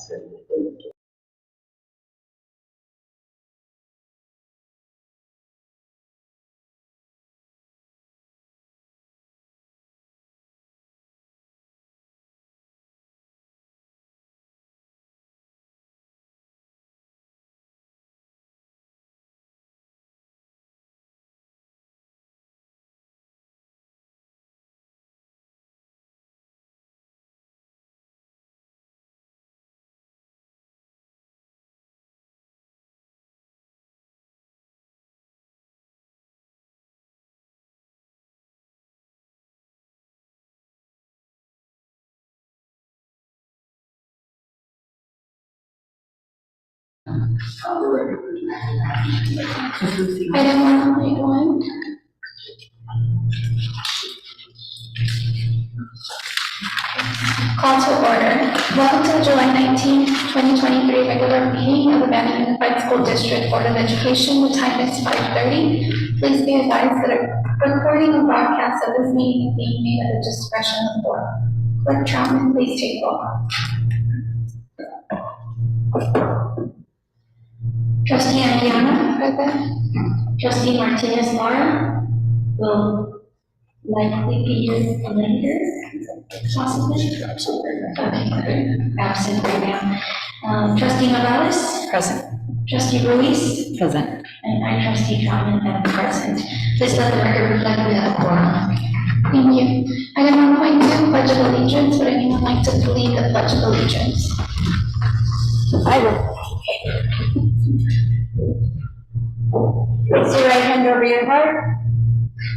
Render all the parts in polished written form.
Item 1.1. Call to order. Welcome to the July 19, 2023 regular meeting of the Banning Unified School District Board of Education. The time is 5:30. Please be advised that a recording and broadcast of this meeting is being made at the discretion of the board. Clerk Troutman, please take roll. Trustee Anguiano, present. Trustee Martinez Mara will likely be here later, possibly. Okay, absent right now. Trustee Morales? Present. Trustee Ruiz? Present. And I, Trustee Troutman, am present. Please let the record reflect we have a quorum. Thank you. Item 1.2, Pledge of Allegiance. Would anyone like to lead the Pledge of Allegiance? I will. Place your right hand over your heart.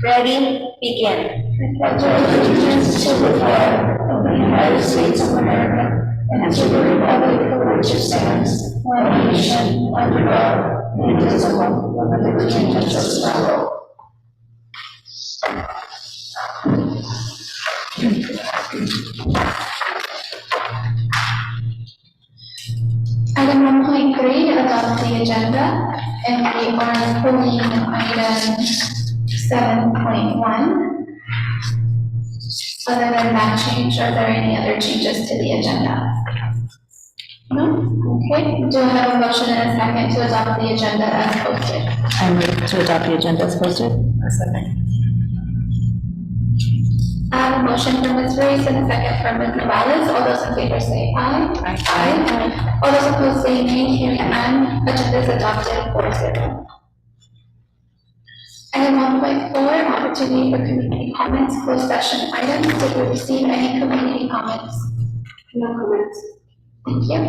Ready? Begin. I pledge allegiance to the flag of the United States of America and to the republic for which it stands, one nation, under God, indivisible, with liberty and justice for all. Item 1.3, adopt the agenda, and we are pulling item 7.1. Other than that change, are there any other changes to the agenda? No? Okay. Do I have a motion and a second to adopt the agenda as posted? I move to adopt the agenda as posted. A second. I have a motion from Ms. Ruiz and a second from Ms. Morales. All those in favor say aye. Aye. Aye. All those opposed say nay. Hearing none, agenda is adopted 4-0. Item 1.4, opportunity for community comments, closed session items. Did we receive any community comments? No comments. Thank you.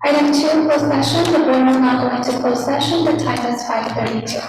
Item 2, closed session. The board will not go into closed session. The time is 5:32.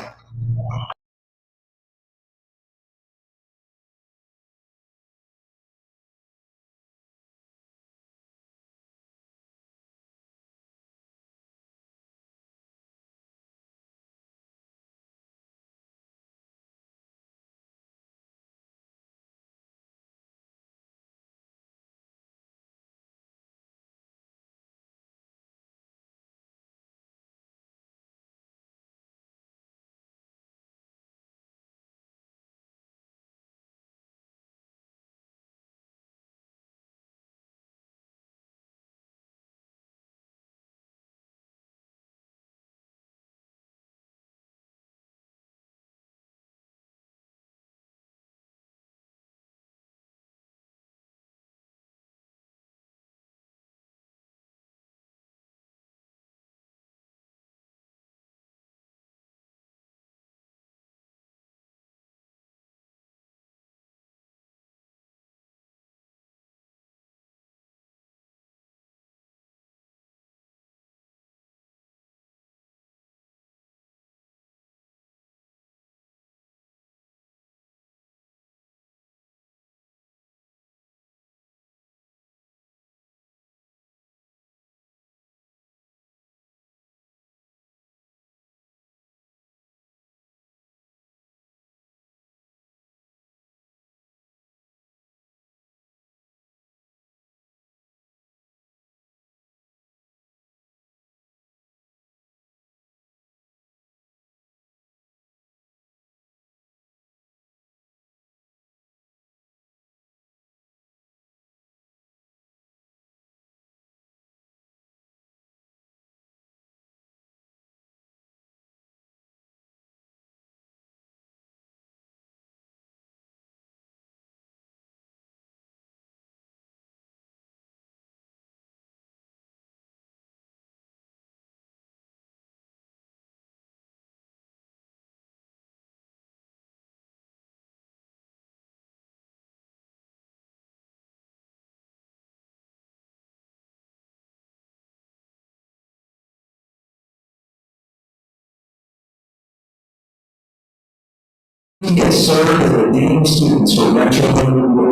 He has served as the Dean of Students for Metro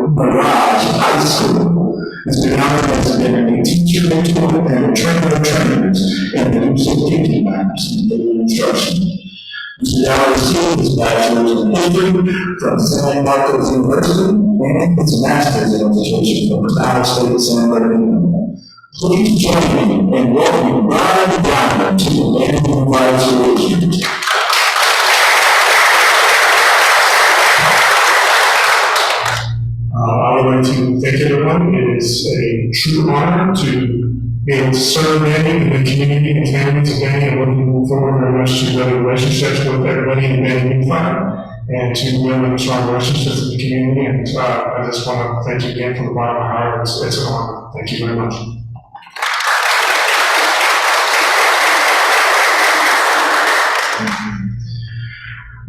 Mirage High School. Mr. Allen has been a teacher, mentor, and a trainer of trainers in the use of thinking maps and daily instruction. Mr. Allen received his bachelor's in history from San Marcos University and his master's in education from Ohio State San Bernardino. Please join me in welcoming Brian Brown to the Landing Fire Solutions. I would like to thank everyone. It is a true honor to be able to serve Manning and the community and family today, and looking forward very much to building relationships with everybody in Manning Fire and to building strong relationships with the community. And I just want to thank you again from the bottom of my heart. It's an honor. Thank you very much.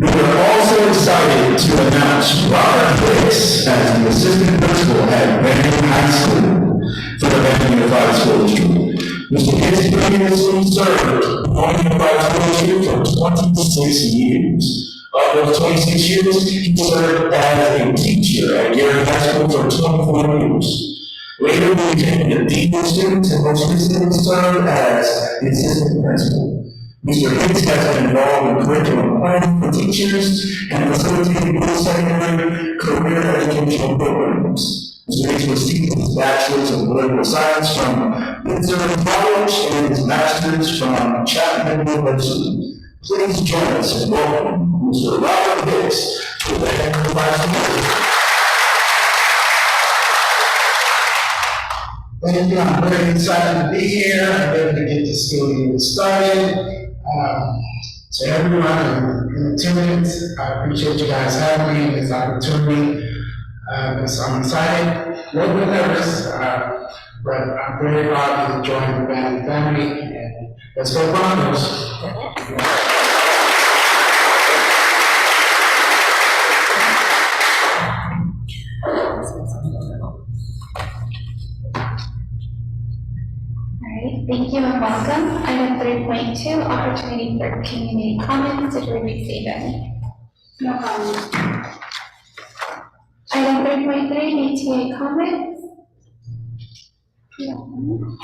We are also excited to announce Robert Hicks as the assistant principal at Manning High School for the Manning Unified School District. Mr. Hicks previously served on the Unified School District for 26 years. Of those 26 years, he served as a teacher at Gary High School for 24 years. Later, he became the dean of students and most recently served as the assistant principal. Mr. Hicks has been involved in curriculum planning for teachers and facilitating post-secondary career educational programs. Mr. Hicks received his bachelor's in political science from Missouri College and his master's from Chapman University. Please join us in welcoming Mr. Robert Hicks to the Landing Fire. Thank you. I'm very excited to be here. I'm ready to get the school year started. To everyone in attendance, I appreciate you guys having me in this opportunity. So I'm excited, a little bit nervous, but I'm very proud to join the Manning family. And let's go Broncos. Thank you and welcome. Item 3.2, opportunity for community comments. Did we receive any? No comments. Item 3.3, BTA comments. No.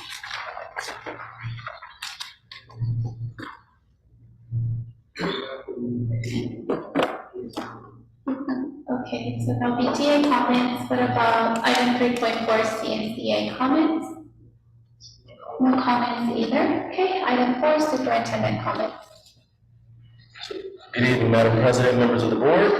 Okay, so no BTA comments. What about item 3.4, CNCA comments? No comments either. Okay, item 4, superintendent comments. Good evening, Madam President, members of the board.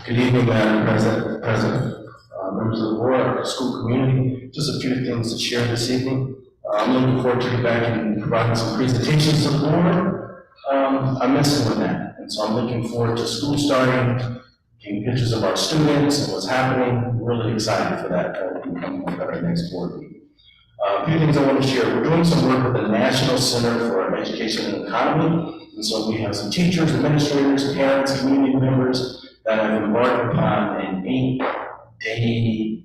Good evening, Madam President, members of the board, our school community. Just a few things to share this evening. I'm looking forward to get back and providing some presentations to the board. I'm missing with that, and so I'm looking forward to school starting, getting pictures of our students and what's happening. Really excited for that. Coming up at our next board meeting. A few things I want to share. We're doing some work with the National Center for Education and Economy, and so we have some teachers, administrators, parents, community members that have embarked upon an 8-day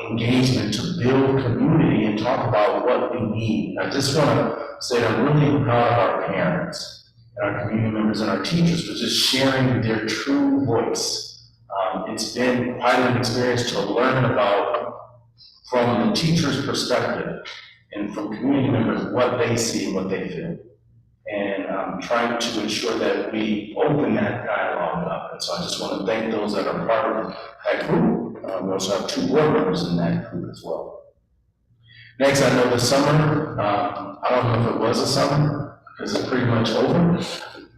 engagement to build community and talk about what we need. I just want to say that I'm really proud of our parents and our community members and our teachers for just sharing their true voice. It's been quite an experience to learn about, from the teacher's perspective and from community members, what they see and what they feel. And I'm trying to ensure that we open that dialogue up. And so I just want to thank those that are part of that group. We also have 2 board members in that group as well. Next, I know the summer, I don't know if it was a summer, because it's pretty much over.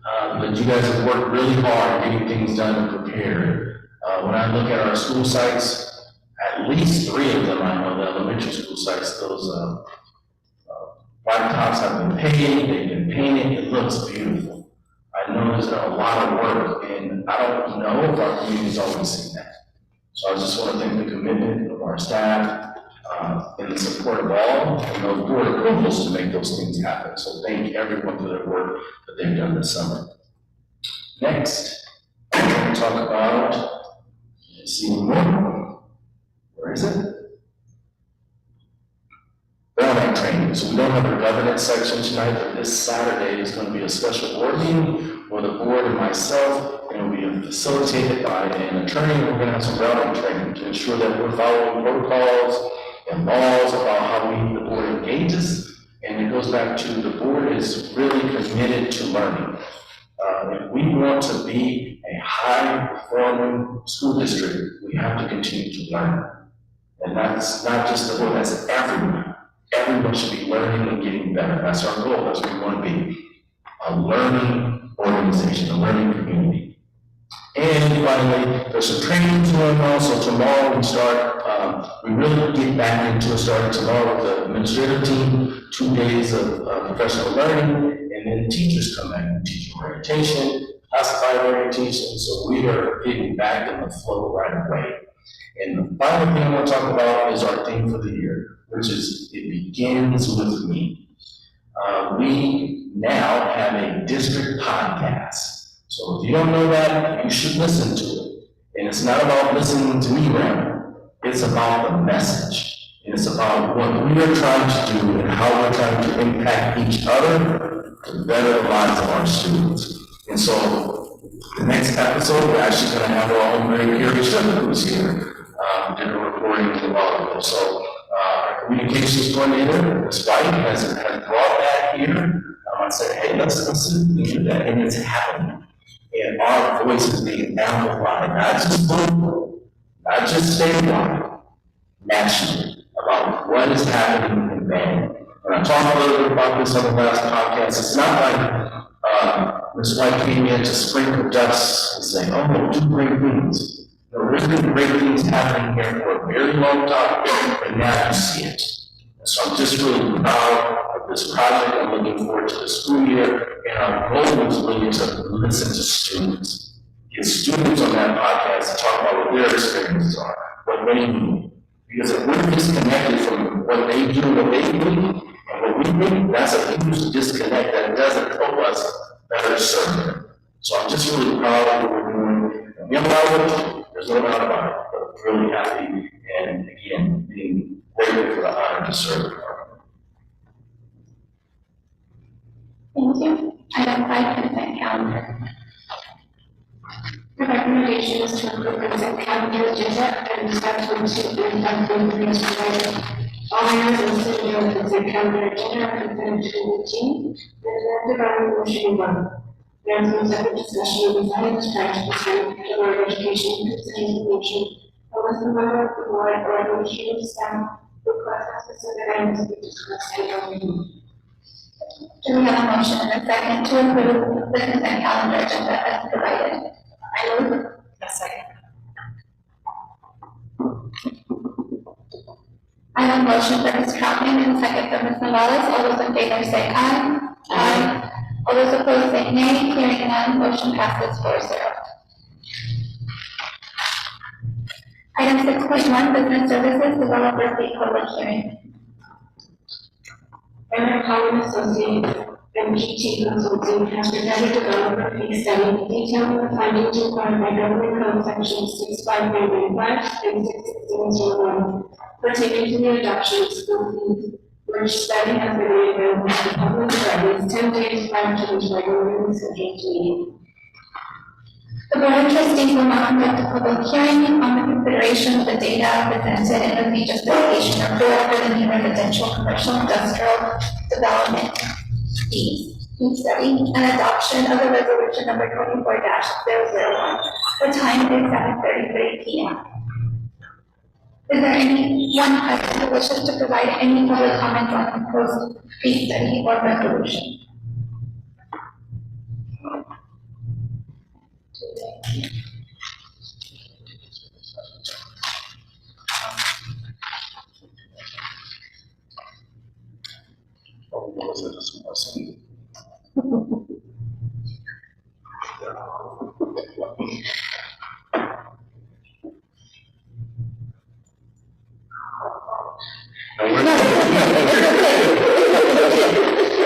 But you guys have worked really hard getting things done and prepared. When I look at our school sites, at least 3 of them, I know the elementary school sites, those blacktops have been painted, they've been painted, it looks beautiful. I know there's been a lot of work, and I don't know if our community's always seen that. So I just want to thank the commitment of our staff and the support of all, and those board approvals to make those things happen. So thank everyone for their work that they've done this summer. Next, we're going to talk about, let's see more. Where is it? Belmont training. So we don't have a governance section tonight, but this Saturday is going to be a special board meeting where the board and myself, and we are facilitated by an attorney. We're going to have some routing training to ensure that we're following protocols and laws about how the board engages. And it goes back to the board is really committed to learning. If we want to be a high-performing school district, we have to continue to learn. And that's not just the board, that's everyone. Everyone should be learning and getting better. That's our goal. That's what we want to be. A learning organization, a learning community. And finally, there's some training going on. So tomorrow we start, we really get back into it starting tomorrow with the administrative team, 2 days of professional learning, and then teachers come back and teach orientation, classified orientation. So we are getting back in the flow right away. And the final thing I want to talk about is our theme for the year, which is it begins with me. We now have a district podcast. So if you don't know that, you should listen to it. And it's not about listening to me ramble. It's about the message. And it's about what we are trying to do and how we're trying to impact each other to better the lives of our students. And so the next episode, we're actually going to have our own very curious gentleman who's here. Did a recording a while ago. So our communications coordinator, Ms. White, has brought that here. I said, hey, let's do that, and it's happening. And our voice is being amplified, not just local, not just statewide, nationally, about what is happening in Bend. And I talked a little bit about this on the last podcast. It's not like Ms. White came in to sprinkle dust and say, oh, do great things. There's been great things happening here for a very long time, but now you see it. And so I'm just really proud of this project. I'm looking forward to the school year, and our goal is really to listen to students. Get students on that podcast to talk about what their experiences are, what they need. Because if we're disconnected from what they do, what they think, and what we think, that's a huge disconnect that doesn't help us better serve them. So I'm just really proud of what we're doing. And we have a lot of work to do. There's no doubt about it, but really happy and again, being grateful for the honor to serve the department. Thank you. Item 5, consent calendar. The recommendation is to approve consent calendar agenda and discuss from 2 and 5 as provided. All items listed in the consent calendar agenda are considered to routine. There is no divided motion in one. There is no separate discussion of these items prior to the time of the Board of Education concerning the motion, unless the member of the board or administrative staff requests a specific items to be discussed at your meeting. Do we have a motion and a second to approve the consent calendar agenda as provided? I move. A second. I have a motion for Ms. Troutman and a second for Ms. Morales. All those in favor say aye. Aye. All those opposed say nay. Hearing none, motion passes 4-0. Item 6.1, business services, developer fee public hearing. Aaron Collin Associates, MGT Consulting, has presented developer fee study detailing the findings required by Government Code Section 65995 and 66001 pertaining to the adoption of school fees, which study has been made available to the public for at least 10 days prior to this regularly scheduled meeting. The Board of Trustees will now conduct a public hearing on the consideration of the data presented in the fee justification report for the new residential commercial industrial development fee study and adoption of the resolution number 24-001. The time is 7:33 p.m. Is there anyone present who wishes to provide any public comment on the proposed fee study or resolution?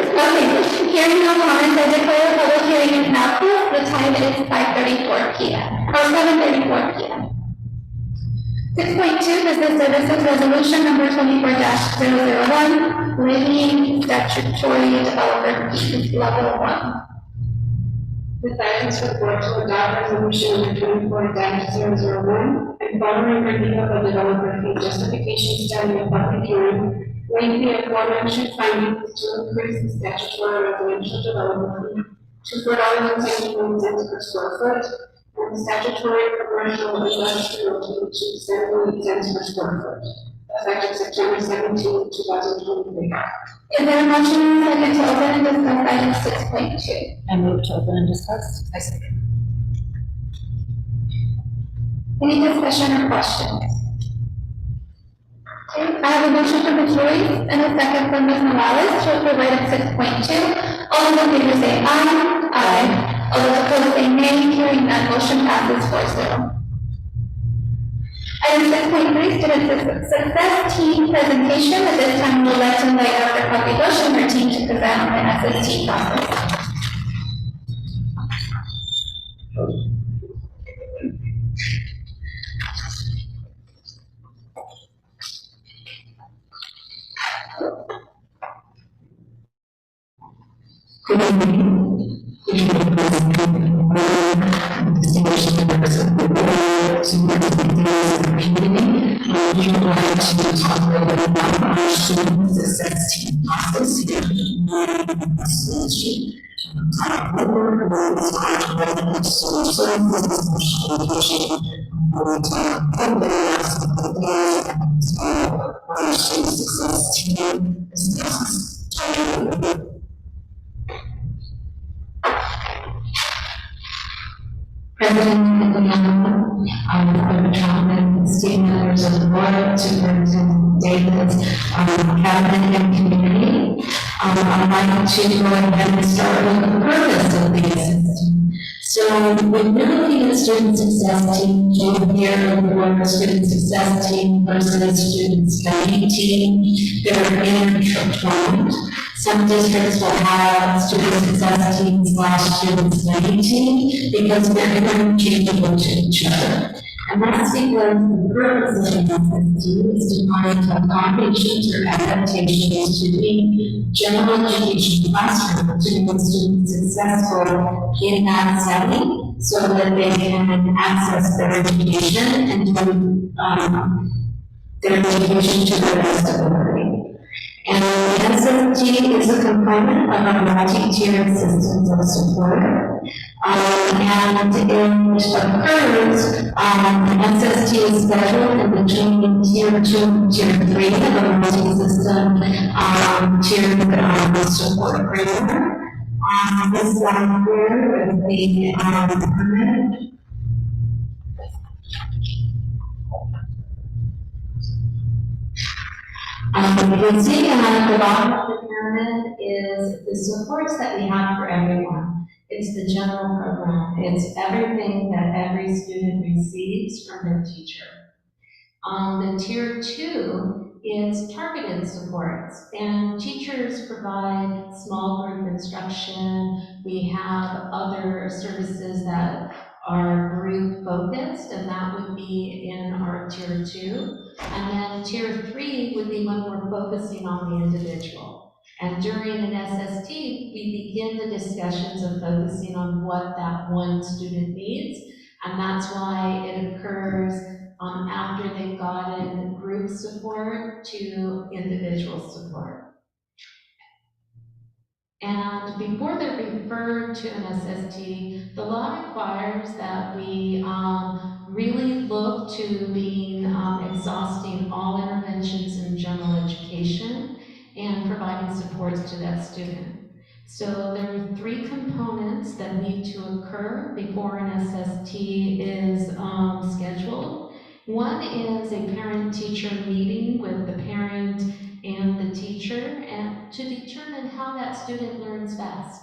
Okay, hearing no comments, I declare the public hearing is now closed. The time is 5:34 p.m. or 7:34 p.m. 6.2, Business Services Resolution number 24-001, waiving statutory developer fee, level 1. The finance report to adopt resolution number 24-001 and following review of a developer fee justification study and public hearing, weighing the aforementioned findings to increase the statutory residential developer fee to $4.71 per square foot, and the statutory commercial industrial fee to 78 cents per square foot, effective September 17, 2023. Is there a motion and a second to open and discuss item 6.2? I move to open and discuss. I second. Any discussion or questions? Okay, I have a motion from Ms. Ruiz and a second from Ms. Morales to approve item 6.2. All those in favor say aye. Aye. All those opposed say nay. Hearing none, motion passes 4-0. Item 6.3, Student Success Team Presentation. At this time, we would like to invite Dr. Coffee Bush and her team to present on the SST process. Good evening. Distinguished members of the board, supervisors of the community, we would like to talk a little bit about our student success team process here in the street. President of Department, state members of the board, Superintendent Davis, cabinet and community. I'd like to go ahead and start with the purpose of the SST. So when we're looking at student success team, you'll hear the word student success team versus student study team. They're intertwined. Some districts will have student success team / student study team because they're interchangeable to each other. And that's because the purpose of an SST is to find accommodations or adaptations to the general education classroom to make students successful in that setting so that they can access their education and do their education to the best of ability. And the SST is a component of a multi-tiered systems of support. And it occurs, the SST is scheduled in between tier 2 and tier 3 of a multi-system tiered support framework. This slide here is the permit. You can see at the bottom of the pyramid is the supports that we have for everyone. It's the general program. It's everything that every student receives from their teacher. The tier 2 is targeted supports, and teachers provide small group instruction. We have other services that are group focused, and that would be in our tier 2. And then tier 3 would be when we're focusing on the individual. And during an SST, we begin the discussions of focusing on what that one student needs. And that's why it occurs after they've gotten group support to individual support. And before they're referred to an SST, the law requires that we really look to being exhausting all interventions in general education and providing supports to that student. So there are 3 components that need to occur before an SST is scheduled. One is a parent-teacher meeting with the parent and the teacher, and to determine how that student learns best.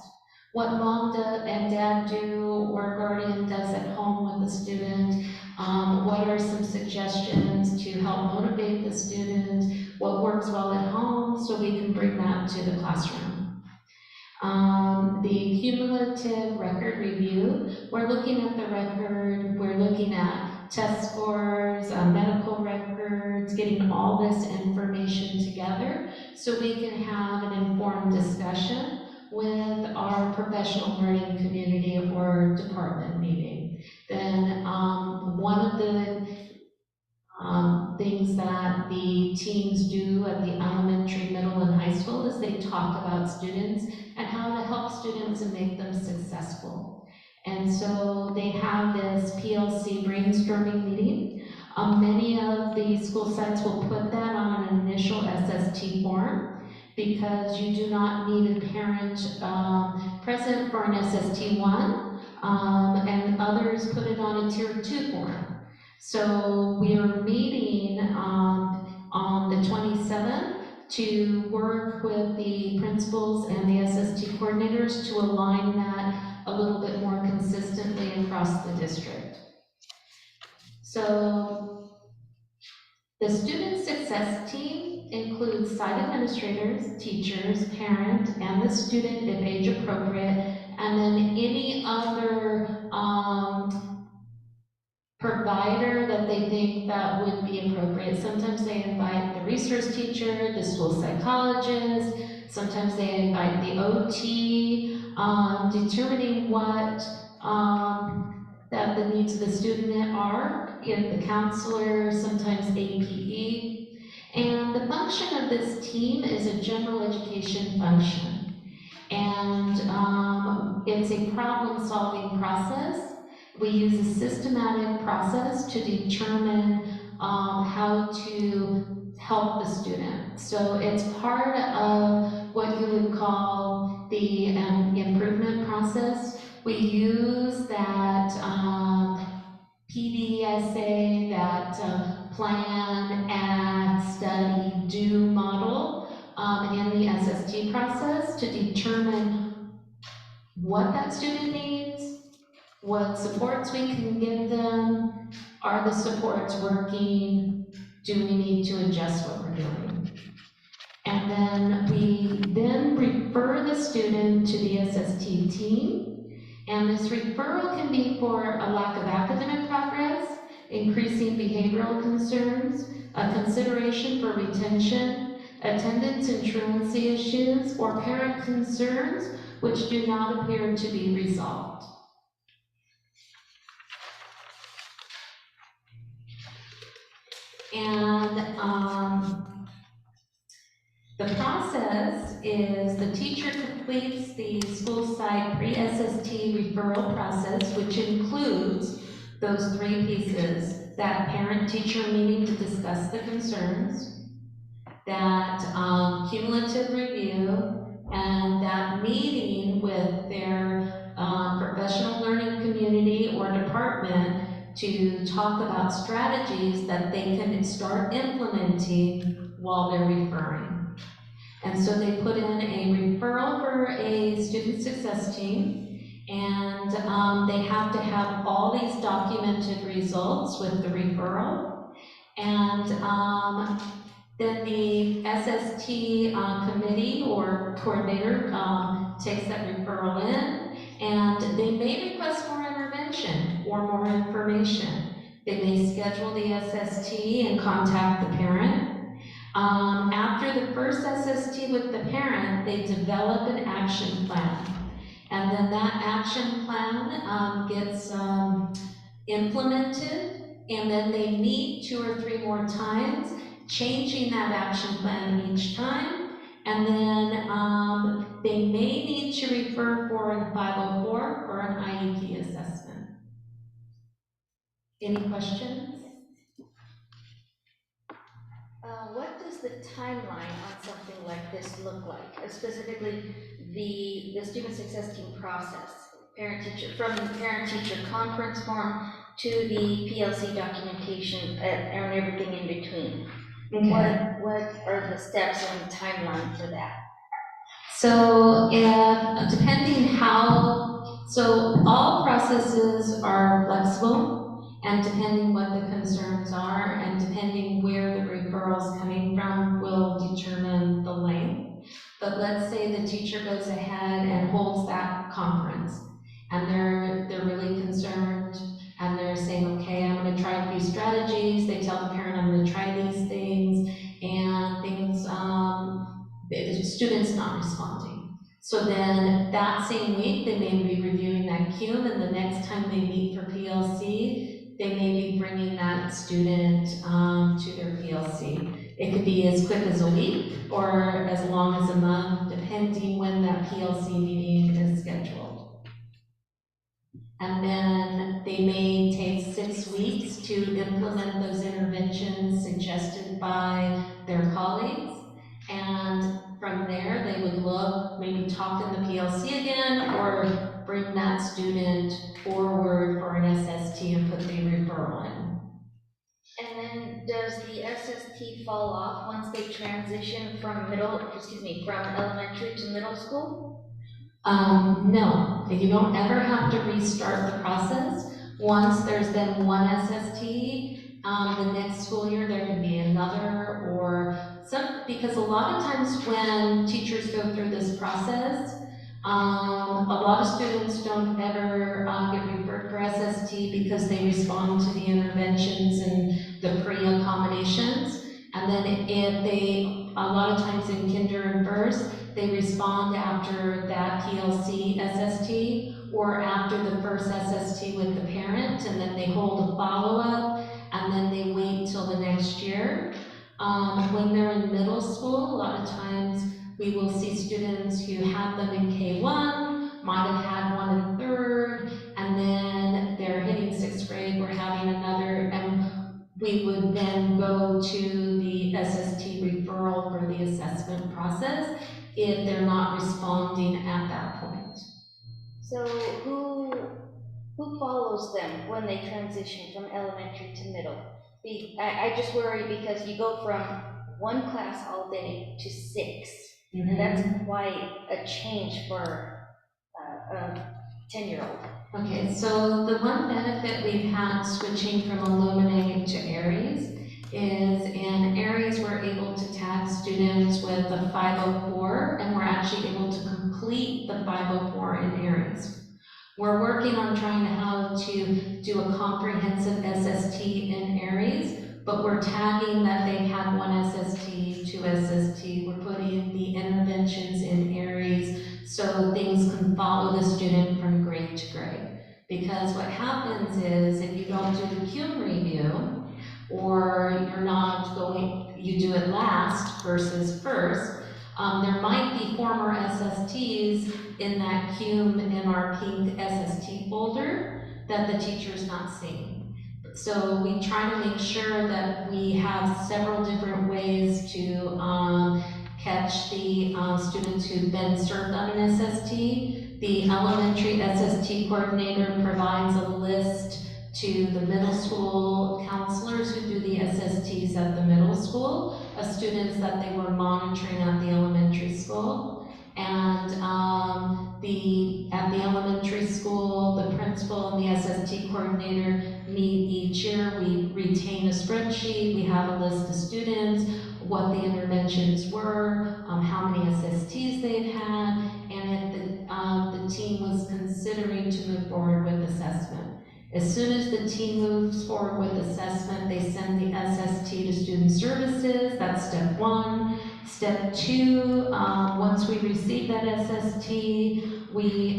What mom and dad do or guardian does at home with the student. What are some suggestions to help motivate the student? What works well at home so we can bring that to the classroom. The cumulative record review, we're looking at the record, we're looking at test scores, medical records, towards getting all this information together so we can have an informed discussion with our professional learning community or department meeting. Then one of the things that the teams do at the elementary, middle, and high school is they talk about students and how to help students and make them successful. And so they have this PLC brainstorming meeting. Many of the school sites will put that on an initial SST form because you do not need a parent present for an SST1, and others put it on a Tier 2 form. So we are meeting on the 27th to work with the principals and the SST coordinators to align that a little bit more consistently across the district. So the student success team includes site administrators, teachers, parent, and the student if age appropriate, and then any other provider that they think that would be appropriate. Sometimes they invite the resource teacher, the school psychologist, sometimes they invite the OT, determining what that the needs of the student are, the counselor, sometimes APE. And the function of this team is a general education function. And it's a problem-solving process. We use a systematic process to determine how to help the student. So it's part of what you would call the improvement process. We use that PDSA, that plan, act, study, do model in the SST process to determine what that student needs, what supports we can give them, are the supports working, do we need to adjust what we're doing? And then we then refer the student to the SST team, and this referral can be for a lack of academic progress, increasing behavioral concerns, a consideration for retention, attendance and truancy issues, or parent concerns which do not appear to be resolved. And the process is the teacher completes the school site pre-SST referral process, which includes those three pieces: that parent-teacher meeting to discuss the concerns, that cumulative review, and that meeting with their professional learning community or department to talk about strategies that they can start implementing while they're referring. And so they put in a referral for a student success team, and they have to have all these documented results with the referral. And then the SST committee or coordinator takes that referral in, and they may request more intervention or more information. They may schedule the SST and contact the parent. After the first SST with the parent, they develop an action plan. And then that action plan gets implemented, and then they meet 2 or 3 more times, changing that action plan each time. And then they may need to refer for a 504 or an IEP assessment. Any questions? What does the timeline on something like this look like? Specifically, the student success team process, parent-teacher, from the parent-teacher conference form to the PLC documentation and everything in between. Okay. What are the steps and the timeline for that? So depending so all processes are flexible, and depending what the concerns are, and depending where the referral's coming from, will determine the length. But let's say the teacher goes ahead and holds that conference, and they're really concerned and they're saying, okay, I'm gonna try a few strategies, they tell the parent, I'm gonna try these things, and things, the student's not responding. So then that same week, they may be reviewing that cume, and the next time they meet for PLC, they may be bringing that student to their PLC. It could be as quick as a week or as long as a month, depending when that PLC meeting is scheduled. And then they may take 6 weeks to implement those interventions suggested by their colleagues. And from there, they would look, maybe talk in the PLC again, or bring that student forward for an SST and put the referral in. And then does the SST fall off once they transition from from elementary to middle school? No, you don't ever have to restart the process. Once there's been one SST, the next school year there can be another, or because a lot of times when teachers go through this process, a lot of students don't ever get referred for SST because they respond to the interventions and the pre-accommodations. And then if they, a lot of times in kinder and first, they respond after that PLC SST or after the first SST with the parent, and then they hold a follow-up, and then they wait till the next year. When they're in middle school, a lot of times we will see students who have them in K1, might have had one in third, and then they're hitting 6th grade, we're having another, and we would then go to the SST referral for the assessment process if they're not responding at that point. So who follows them when they transition from elementary to middle? I just worry because you go from one class all day to 6. And that's quite a change for a 10-year-old. Okay, so the one benefit we've had switching from Illuminate to Aries is in Aries we're able to tag students with the 504, and we're actually able to complete the 504 in Aries. We're working on trying how to do a comprehensive SST in Aries, but we're tagging that they had one SST, 2 SST. We're putting the interventions in Aries so things can follow the student from grade to grade. Because what happens is if you don't do the cume review, or you're not going, you do it last versus first, there might be former SSTs in that cume in our pink SST folder that the teacher's not seeing. So we try to make sure that we have several different ways to catch the students who've been served on an SST. The elementary SST coordinator provides a list to the middle school counselors who do the SSTs at the middle school of students that they were monitoring at the elementary school. And at the elementary school, the principal and the SST coordinator meet each year. We retain a spreadsheet, we have a list of students, what the interventions were, how many SSTs they've had, and if the team was considering to move forward with assessment. As soon as the team moves forward with assessment, they send the SST to Student Services. That's step 1. Step 2, once we receive that SST, we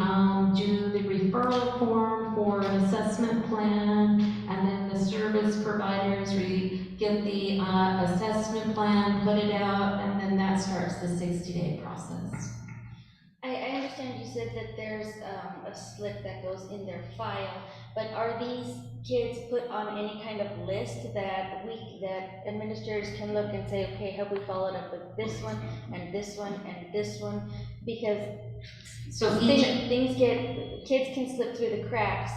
do the referral form for an assessment plan, and then the service providers, we get the assessment plan, put it out, and then that starts the 60-day process. I understand you said that there's a slip that goes in their file, but are these kids put on any kind of list that administrators can look and say, okay, have we followed up with this one and this one and this one? Because so kids can slip through the cracks,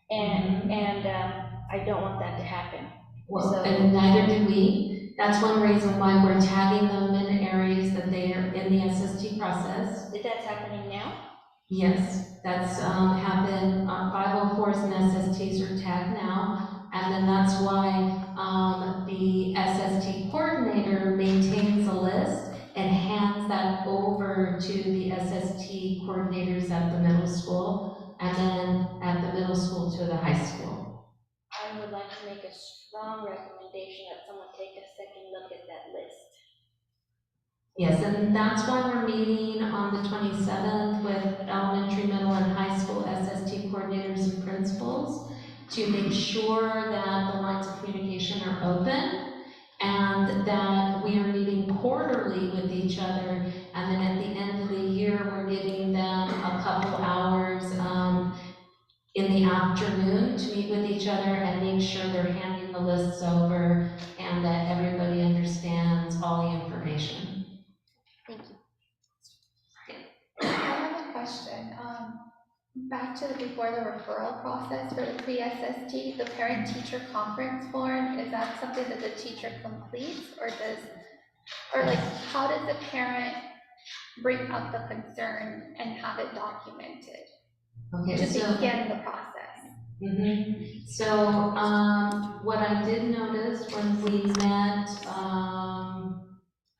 and I don't want that to happen. Well, and neither do we. That's one reason why we're tagging them in areas that they are in the SST process. That's happening now? Yes, that's happened. 504s and SSTs are tagged now, and then that's why the SST coordinator maintains a list and hands that over to the SST coordinators at the middle school, and then at the middle school to the high school. I would like to make a strong recommendation that someone take a second look at that list. Yes, and that's why we're meeting on the 27th with elementary, middle, and high school SST coordinators and principals to make sure that the lines of communication are open and that we are meeting quarterly with each other. And then at the end of the year, we're giving them a couple hours in the afternoon to meet with each other and make sure they're handing the lists over and that everybody understands all the information. Thank you. I have a question. Back to before the referral process for the pre-SST, the parent-teacher conference form, is that something that the teacher completes how does the parent bring up the concern and have it documented Okay, to so. begin the process? So, what I did notice when we met,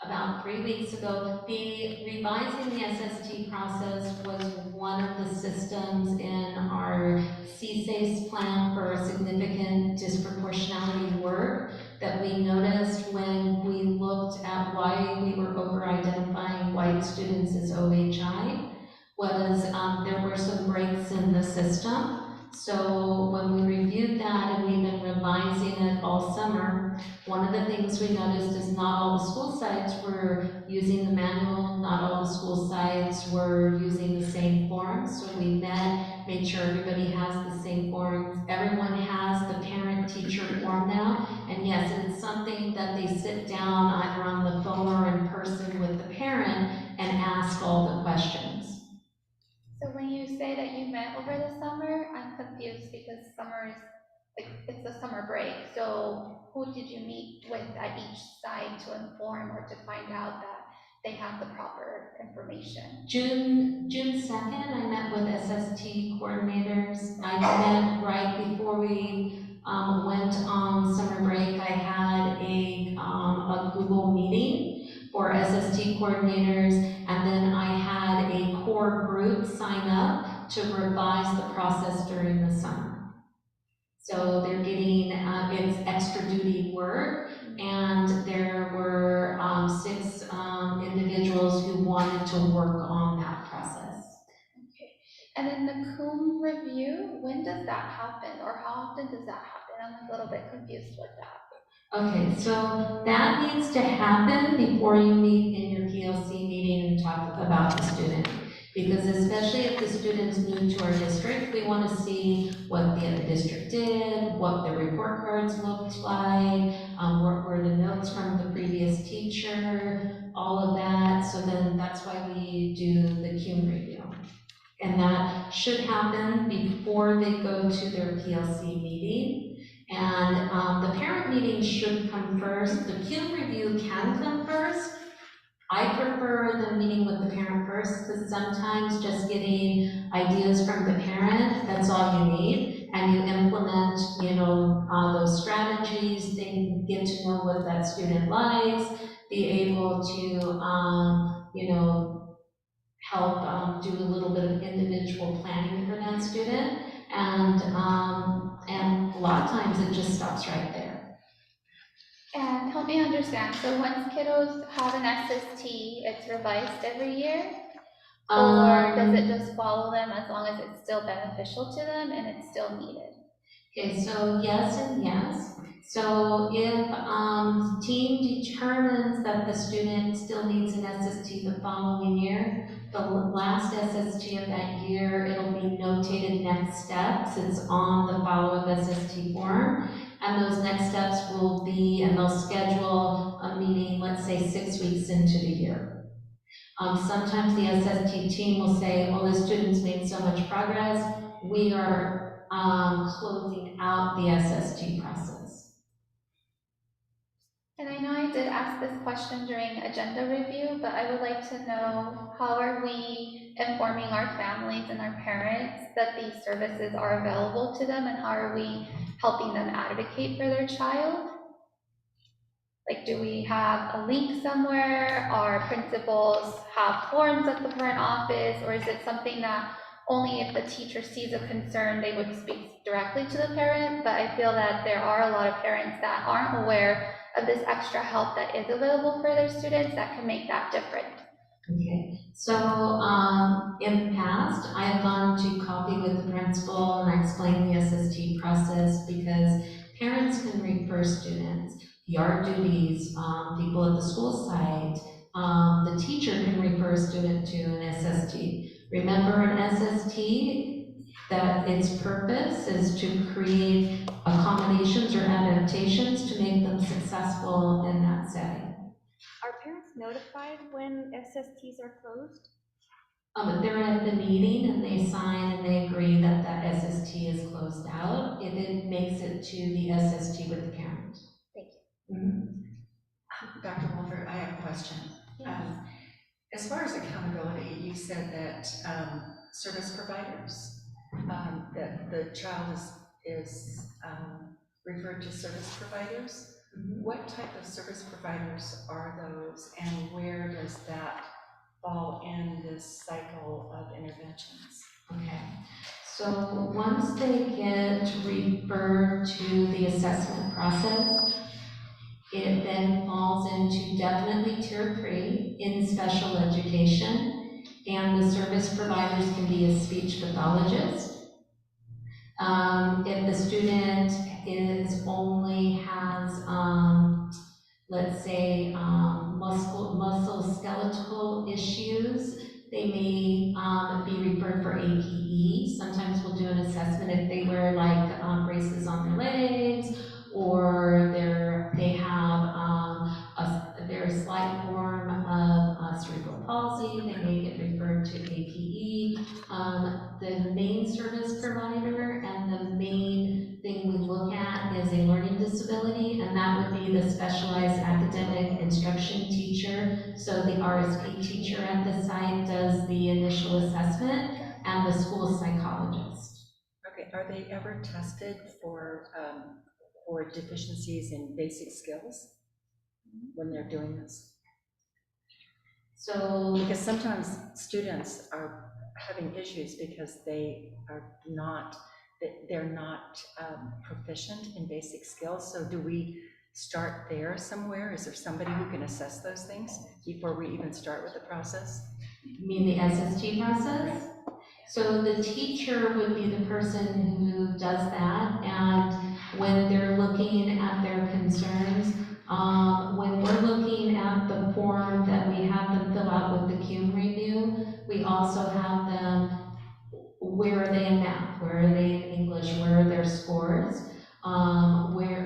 about 3 weeks ago, the revising the SST process was one of the systems in our CSAFE plan for significant disproportionality work that we noticed when we looked at why we were over-identifying white students as OHI, was there were some breaks in the system. So when we reviewed that and we've been revising it all summer, one of the things we noticed is not all the school sites were using the manual, not all the school sites were using the same forms. So we met, made sure everybody has the same forms. Everyone has the parent-teacher form now. And yes, it's something that they sit down either on the phone or in person with the parent and ask all the questions. So when you say that you met over the summer, I'm confused because summer is, it's the summer break. So who did you meet with at each side to inform or to find out that they have the proper information? June 2nd, I met with SST coordinators. I met right before we went on summer break. I had a Google meeting for SST coordinators, and then I had a core group sign up to revise the process during the summer. So they're getting, it's extra duty work, and there were 6 individuals who wanted to work on that process. Okay. And then the COOM review, when does that happen, or how often does that happen? I'm a little bit confused with that. Okay, so that needs to happen before you meet in your PLC meeting and talk about the student. Because especially if the student's new to our district, we want to see what the other district did, what the report cards looked like, what were the notes from the previous teacher, all of that. So then that's why we do the CUME review. And that should happen before they go to their PLC meeting. And the parent meeting should come first. The CUME review can come first. I prefer the meeting with the parent first, because sometimes just getting ideas from the parent, that's all you need, and you implement, those strategies. They can get to know what that student likes, be able to, help do a little bit of individual planning for that student, and a lot of times it just stops right there. And help me understand, so once kiddos have an SST, it's revised every year? Or does it just follow them as long as it's still beneficial to them and it's still needed? Okay, so yes and yes. So if the team determines that the student still needs an SST the following year, the last SST of that year, it'll be notated next steps. It's on the follow-up SST form. And those next steps will be, and they'll schedule a meeting, let's say 6 weeks into the year. Sometimes the SST team will say, well, the student's made so much progress, we are closing out the SST process. And I know I did ask this question during agenda review, but I would like to know, how are we informing our families and our parents that these services are available to them, and how are we helping them advocate for their child? Like, do we have a link somewhere? Our principals have forms at the parent office, or is it something that only if the teacher sees a concern, they would speak directly to the parent, but I feel that there are a lot of parents that aren't aware of this extra help that is available for their students that can make that difference. Okay, so, in the past, I've gone to coffee with the principal and I explained the SST process because parents can refer students, yard duties, people at the school site, the teacher can refer a student to an SST. Remember an SST, that its purpose is to create accommodations or adaptations to make them successful in that setting. Are parents notified when SSTs are closed? They're at the meeting and they sign and they agree that that SST is closed out. It makes it to the SST with the parent. Thank you. Dr. Wolfert, I have a question. As far as accountability, you said that service providers, that the child is referred to service providers. What type of service providers are those, and where does that fall in this cycle of interventions? Okay, so once they get referred to the assessment process, it then falls into definitely tier 3 in special education, and the service providers can be a speech pathologist. If the student has, let's say, musculoskeletal issues, they may be referred for APE. Sometimes we'll do an assessment if they wear like braces on their legs, or they have a very slight form of cerebral palsy, they may get referred to APE. The main service provider and the main thing we look at is a learning disability, and that would be the specialized academic instruction teacher. So the RSP teacher at the site does the initial assessment, and the school psychologist. Okay, are they ever tested for deficiencies in basic skills when they're doing this? So, because sometimes students are having issues because they're not proficient in basic skills. So do we start there somewhere? Is there somebody who can assess those things before we even start with the process? You mean the SST process? So the teacher would be the person who does that, and when they're looking at their concerns, when we're looking at the form that we have them fill out with the CUME review, we also have them, where are they in math, where are they in English, where are their scores,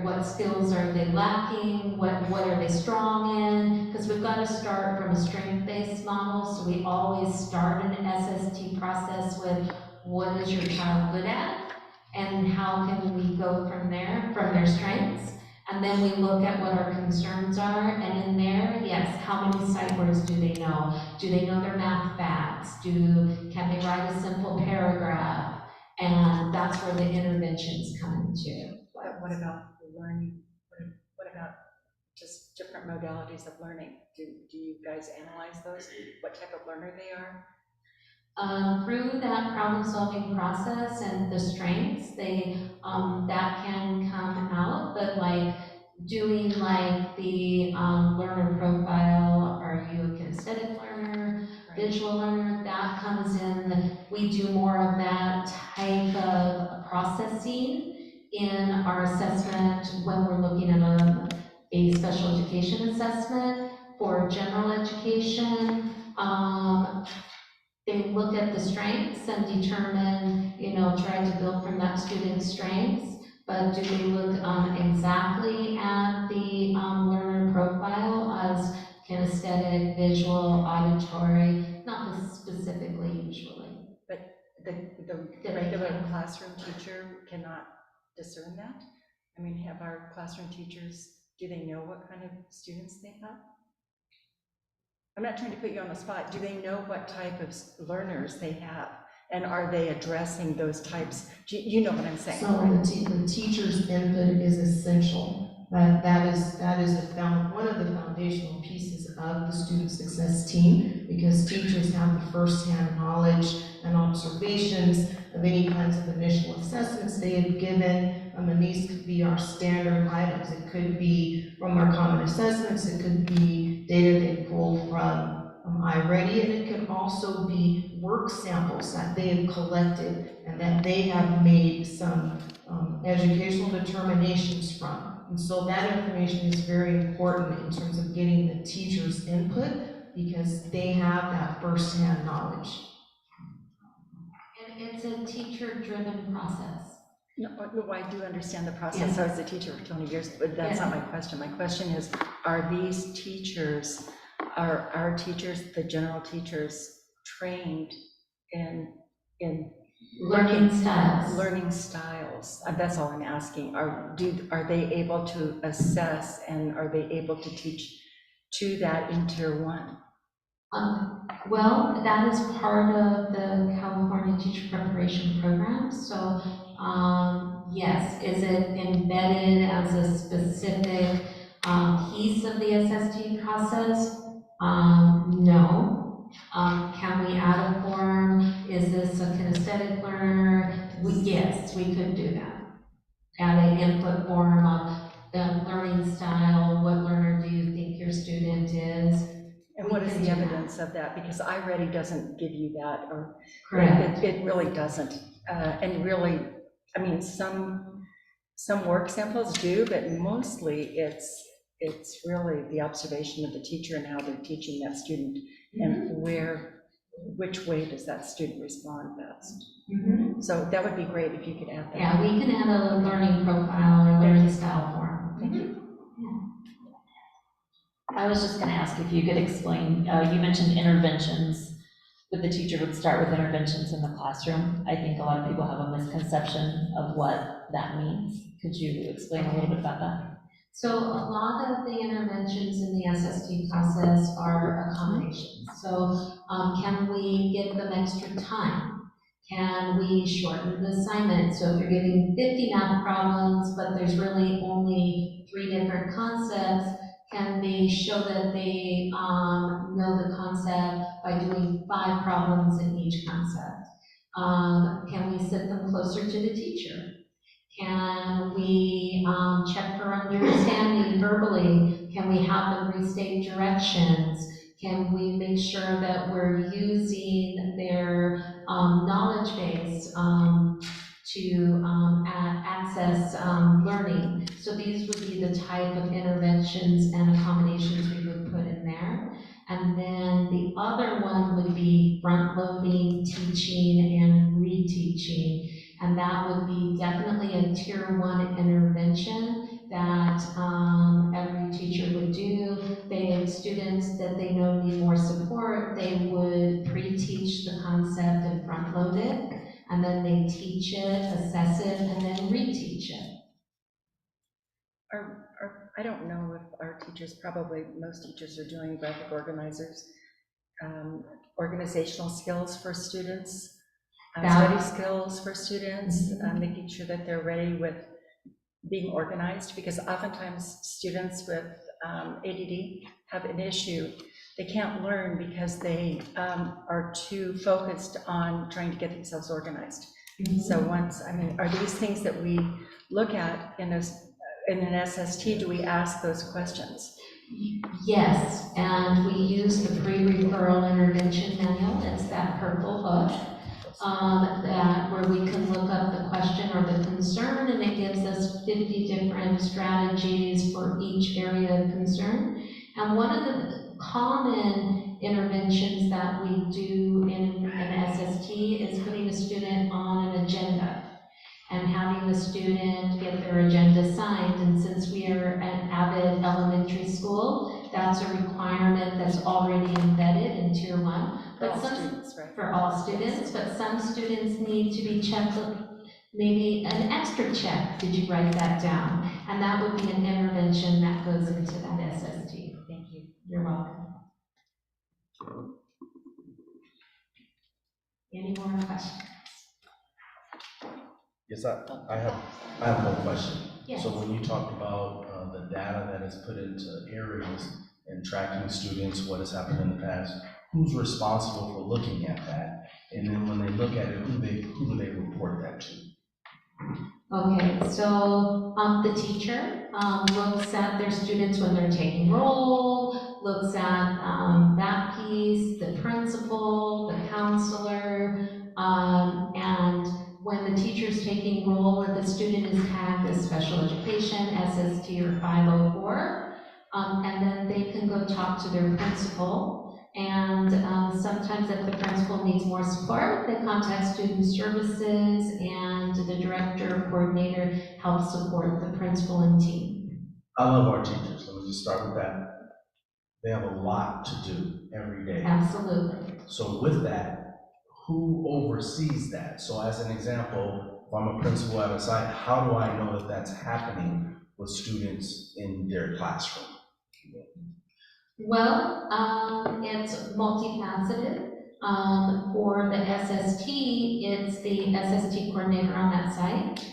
what skills are they lacking, what are they strong in, because we've got to start from a strength-based model, so we always start an SST process with what is your child good at, and how can we go from there, from their strengths, and then we look at what our concerns are, and in there, yes, how many sight words do they know? Do they know their math facts? Can they write a simple paragraph? And that's where the interventions come into. But what about learning? What about just different modalities of learning? Do you guys analyze those? What type of learner they are? Through that problem-solving process and the strengths, that can come out, but like doing like the learner profile, are you a kinesthetic learner, visual learner, that comes in. We do more of that type of processing in our assessment when we're looking at a special education assessment. For general education, they look at the strengths and determine, try to build from that student's strengths, but do they look exactly at the learner profile as kinesthetic, visual, auditory, not specifically usually. But the regular classroom teacher cannot discern that? I mean, have our classroom teachers, do they know what kind of students they have? I'm not trying to put you on the spot. Do they know what type of learners they have? And are they addressing those types? You know what I'm saying? So the teacher's input is essential that is one of the foundational pieces of the student success team, because teachers have the firsthand knowledge and observations of any kinds of initial assessments they have given. And these could be our standard items. It could be from our common assessments. It could be data they pull from iReady, and it could also be work samples that they have collected and that they have made some educational determinations from. And so that information is very important in terms of getting the teacher's input, because they have that firsthand knowledge. And it's a teacher-driven process. No, I do understand the process. I was a teacher for 20 years, but that's not my question. My question is, are these teachers, are our teachers, the general teachers, trained in Learning styles. learning styles? That's all I'm asking. Are they able to assess, and are they able to teach to that in Tier 1? Well, that is part of the California Teacher Preparation Program. So, yes, is it embedded as a specific piece of the SST process? No. Can we add a form? Is this a kinesthetic learner? Yes, we could do that. Add an input form of the learning style. What learner do you think your student is? And what is the evidence of that? Because iReady doesn't give you that, or Correct. it really doesn't. And really, I mean, some work samples do, but mostly it's really the observation of the teacher and how they're teaching that student, and which way does that student respond best. So that would be great if you could add that. Yeah, we can add a learning profile or learning style form. Thank you. I was just gonna ask if you could explain, you mentioned interventions, that the teacher would start with interventions in the classroom. I think a lot of people have a misconception of what that means. Could you explain a little bit about that? So a lot of the interventions in the SST process are accommodations. So can we give them extra time? Can we shorten the assignment? So if you're giving 50 math problems, but there's really only 3 different concepts, can they show that they know the concept by doing 5 problems in each concept? Can we sit them closer to the teacher? Can we check for understanding verbally? Can we have them restate directions? Can we make sure that we're using their knowledge base to access learning? So these would be the type of interventions and accommodations we would put in there. And then the other one would be front-loading, teaching, and reteaching. And that would be definitely a Tier 1 intervention that every teacher would do. They have students that they know need more support. They would pre-teach the concept and front-load it, and then they teach it, assess it, and then reteach it. I don't know if our teachers, probably most teachers are doing graphic organizers, organizational skills for students, study skills for students, making sure that they're ready with being organized, because oftentimes students with ADD have an issue. They can't learn because they are too focused on trying to get themselves organized. So are these things that we look at in an SST? Do we ask those questions? Yes, and we use the pre-referral intervention manual. It's that purple book. Where we can look up the question or the concern, and it gives us 50 different strategies for each area of concern. And one of the common interventions that we do in an SST is putting a student on an agenda and having the student get their agenda signed. And since we are an avid elementary school, that's a requirement that's already embedded in Tier 1. But for all students, but some students need to be checked, maybe an extra check. Did you write that down? And that would be an intervention that goes into that SST. Thank you. You're welcome. Any more questions? Yes, I have one question. Yes. So when you talked about the data that is put into areas and tracking students, what has happened in the past, who's responsible for looking at that? And then when they look at it, who do they report that to? Okay, so the teacher looks at their students when they're taking roll, looks at that piece, the principal, the counselor, and when the teacher's taking roll, if the student is tagged as special education, SST or 504, and then they can go talk to their principal. And sometimes if the principal needs more support, they contact student services, and the director or coordinator helps support the principal and team. I love our teachers. Let me just start with that. They have a lot to do every day. Absolutely. So with that, who oversees that? So as an example, if I'm a principal at a site, how do I know that that's happening with students in their classroom? Well, it's multifaceted. For the SST, it's the SST coordinator on that site.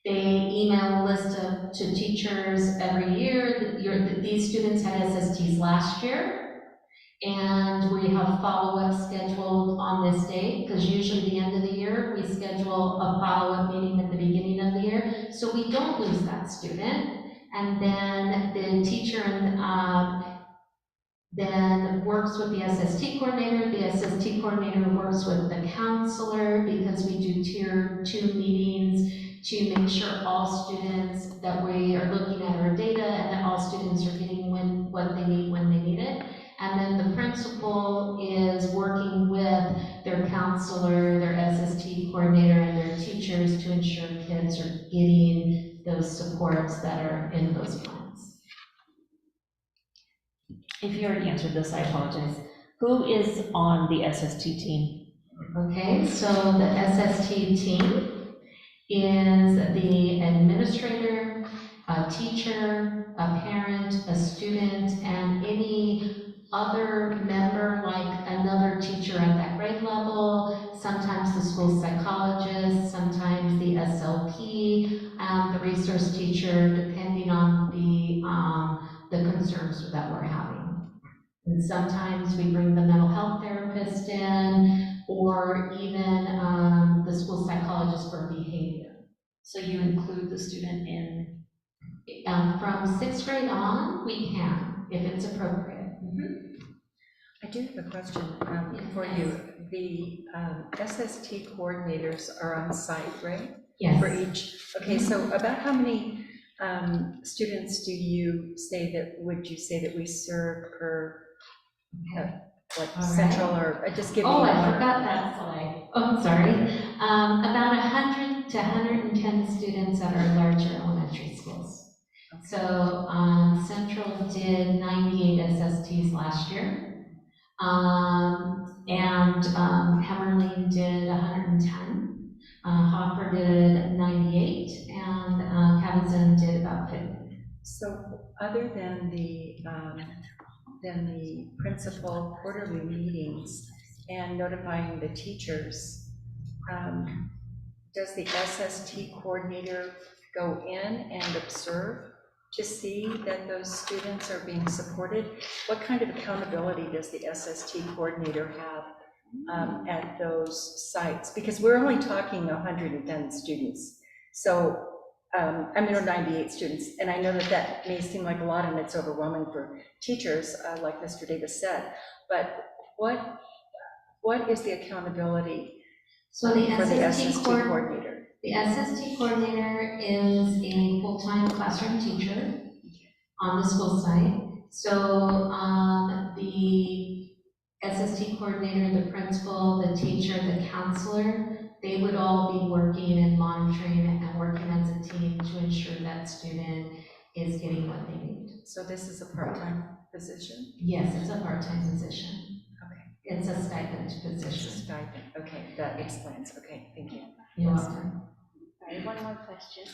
They email a list to teachers every year. These students had SSTs last year, and we have follow-up scheduled on this date, because usually the end of the year, we schedule a follow-up meeting at the beginning of the year, so we don't lose that student. And then the teacher then works with the SST coordinator. The SST coordinator works with the counselor, because we do tier 2 meetings to make sure all students, that we are looking at our data and that all students are getting what they need when they need it. And then the principal is working with their counselor, their SST coordinator, and their teachers to ensure kids are getting those supports that are in those plans. If you already answered this, I apologize. Who is on the SST team? Okay, so the SST team is the administrator, a teacher, a parent, a student, and any other member, like another teacher at that grade level, sometimes the school psychologist, sometimes the SLP, the resource teacher, depending on the concerns that we're having. And sometimes we bring the mental health therapist in, or even the school psychologist for behavior. So you include the student in? From 6th grade on, we can, if it's appropriate. I do have a question for you. The SST coordinators are on site, right? Yes. For each. Okay, so about how many students would you say that we serve per, like All central, right. or just give me Oh, I one. forgot that slide. Oh, I'm sorry. About 100 to 110 students at our larger elementary schools. So Central did 98 SSTs last year, and Hammerling did 110. Hopper did 98, and Cavazin did about 50. So other than the principal quarterly meetings and notifying the teachers, does the SST coordinator go in and observe to see that those students are being supported? What kind of accountability does the SST coordinator have at those sites? Because we're only talking 110 students. So, I mean, or 98 students, and I know that may seem like a lot and it's overwhelming for teachers, like Mr. Davis said, but what is the accountability So the for the SST SST coordinator? The SST coordinator is a full-time classroom teacher on the school site. So the SST coordinator, the principal, the teacher, the counselor, they would all be working and monitoring and working as a team to ensure that student is getting what they need. So this is a part-time position? Yes, it's a part-time position. Okay. It's a stipend It's a position. stipend. Okay, that explains. Okay, thank you. You're welcome. Sorry, one more question.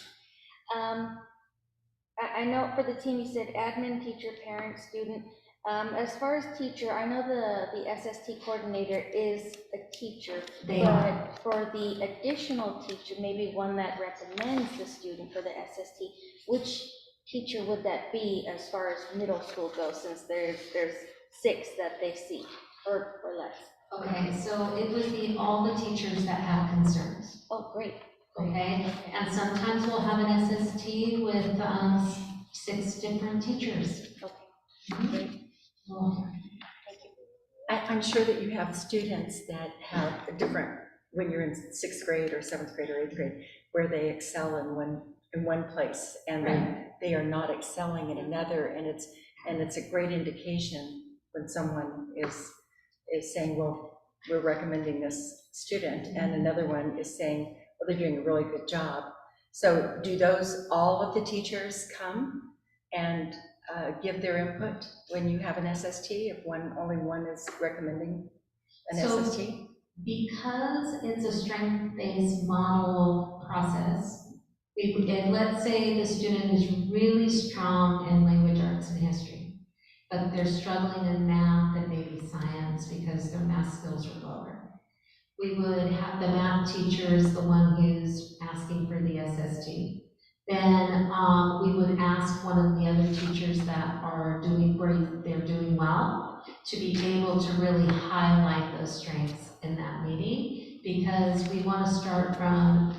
I know for the team you said admin, teacher, parent, student. As far as teacher, I know the SST coordinator is a teacher, They but for the additional teacher, maybe one that recommends the student for the SST, which teacher would that be as far as middle school goes, since there's 6 that they see, or less? Okay, so it would be all the teachers that have concerns, Oh, great. okay? And sometimes we'll have an SST with 6 different teachers. Okay, great. Well, I'm sure that you have students that have a different, when you're in 6th grade or 7th grade or 8th grade, where they excel in one place, and they are not excelling in another, and it's a great indication when someone is saying, well, we're recommending this student, and another one is saying, well, they're doing a really good job. So do all of the teachers come and give their input when you have an SST, if only one is recommending an So- SST? Because it's a strength-based model process, let's say the student is really strong in language arts and history, but they're struggling in math and maybe science because their math skills are lower. We would have the math teacher is the one who's asking for the SST. Then we would ask one of the other teachers that are doing great, they're doing well, to be able to really highlight those strengths in that meeting, because we want to start from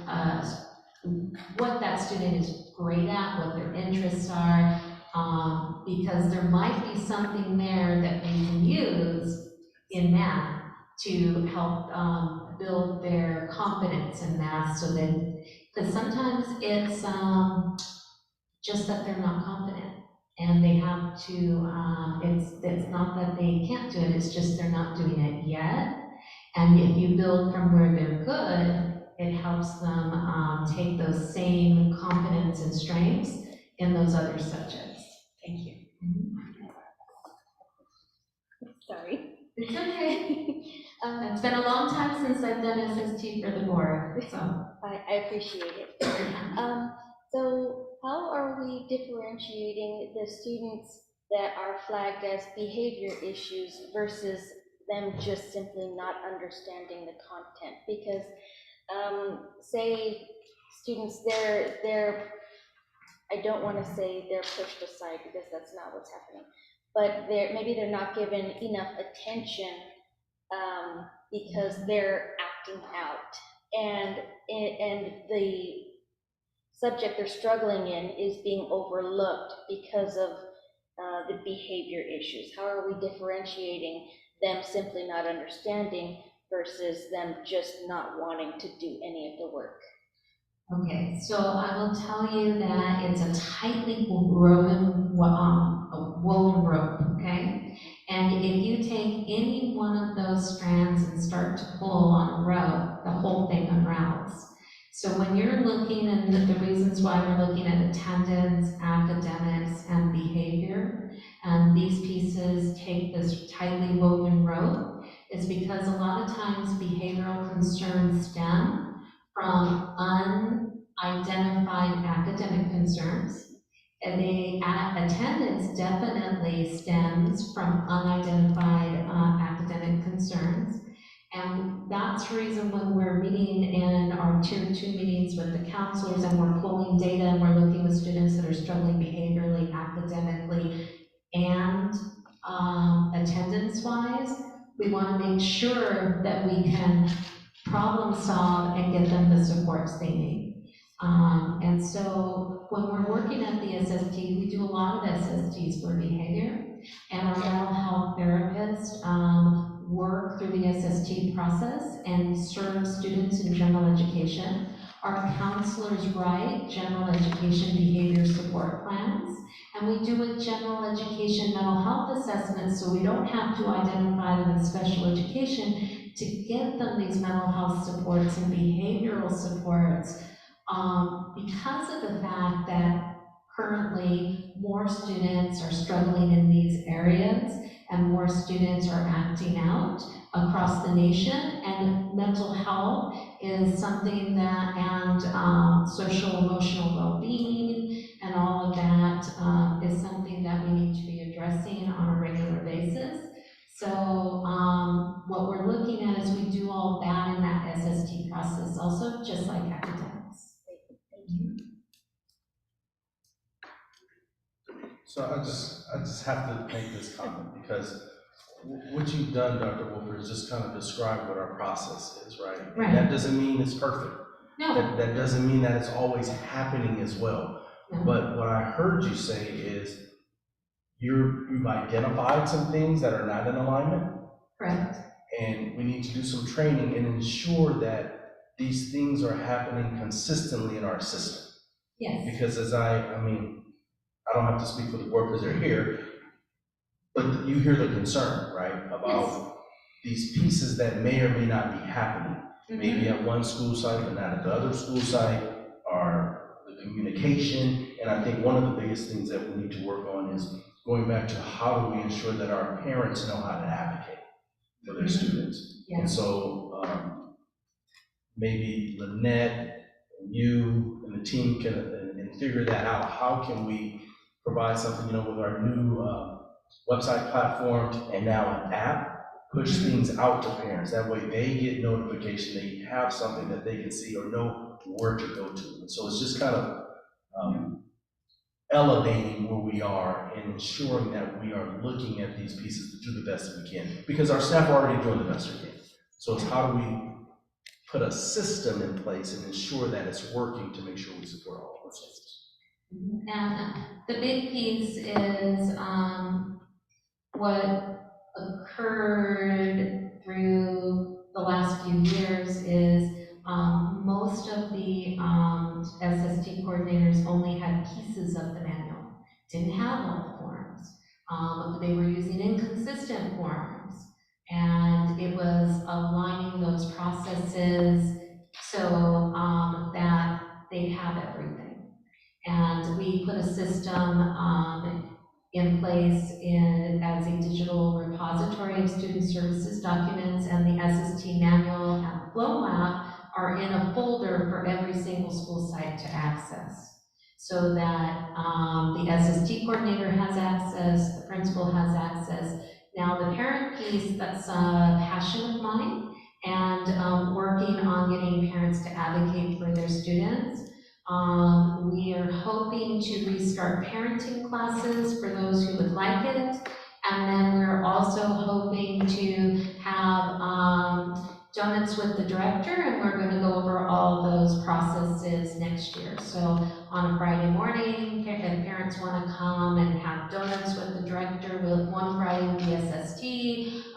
what that student is great at, what their interests are, because there might be something there that we can use in math to help build their confidence in math, so that, because sometimes it's just that they're not confident, and they have to, it's not that they can't do it, it's just they're not doing it yet. And if you build from where they're good, it helps them take those same confidence and strengths in those other subjects. Thank you. Sorry. It's okay. It's been a long time since I've done SST for the board, so. I appreciate it. So how are we differentiating the students that are flagged as behavior issues versus them just simply not understanding the content? Because say students, they're I don't want to say they're pushed aside, because that's not what's happening, but maybe they're not given enough attention because they're acting out, and the subject they're struggling in is being overlooked because of the behavior issues. How are we differentiating them simply not understanding versus them just not wanting to do any of the work? Okay, so I will tell you that it's a tightly woven rope, okay? And if you take any one of those strands and start to pull on a rope, the whole thing unravels. So when you're looking, and the reasons why we're looking at attendance, academics, and behavior, and these pieces take this tightly woven rope, is because a lot of times behavioral concerns stem from unidentified academic concerns. And the attendance definitely stems from unidentified academic concerns. And that's the reason when we're meeting in our tier 2 meetings with the counselors, and we're pulling data and we're looking with students that are struggling behaviorally, academically, and attendance-wise, we want to make sure that we can problem solve and get them the supports they need. And so when we're working at the SST, we do a lot of SSTs for behavior, and our mental health therapists work through the SST process and serve students in general education. Our counselors write general education behavior support plans, and we do a general education mental health assessment, so we don't have to identify them in special education to give them these mental health supports and behavioral supports, because of the fact that currently more students are struggling in these areas and more students are acting out across the nation, and mental health is something that, and social emotional well-being and all of that is something that we need to be addressing on a regular all that in that SST process also, just like academics. So I just have to make this comment, because what you've done, Dr. Wolfer, is just kind of describe what our process is, right? Right. And that doesn't mean it's perfect. No. That doesn't mean that it's always happening as well. No. But what I heard you say is you've identified some things that are not in alignment, Correct. and we need to do some training and ensure that these things are happening consistently in our system. Yes. Because I mean, I don't have to speak for the board because they're here, but you hear the concern, right? About these pieces that may or may not be happening. Maybe at one school site, but not at the other school site, or the communication. And I think one of the biggest things that we need to work on is going back to how do we ensure that our parents know how to advocate for their students. Yeah. And so maybe Lynette and you and the team can and figure that out. How can we provide something, with our new website platform and now an app, push things out to parents. That way they get notification, they have something that they can see or know where to go to. And so it's just kind of elevating where we are and ensuring that we are looking at these pieces to do the best that we can. Because our staff are already doing the best we can. So it's how do we put a system in place and ensure that it's working to make sure we support all of our students. And the big piece is what occurred through the last few years is most of the SST coordinators only had pieces of the manual, didn't have all the forms. They were using inconsistent forms, and it was aligning those processes so that they have everything. And we put a system in place as a digital repository of student services documents, and the SST manual and flow map are in a folder for every single school site to access, so that the SST coordinator has access, the principal has access. Now the parent piece, that's a passion of mine, and working on getting parents to advocate for their students. We are hoping to restart parenting classes for those who would like it. And then we're also hoping to have donuts with the director, and we're going to go over all those processes next year. So on a Friday morning, if parents want to come and have donuts with the director, one Friday will be SST,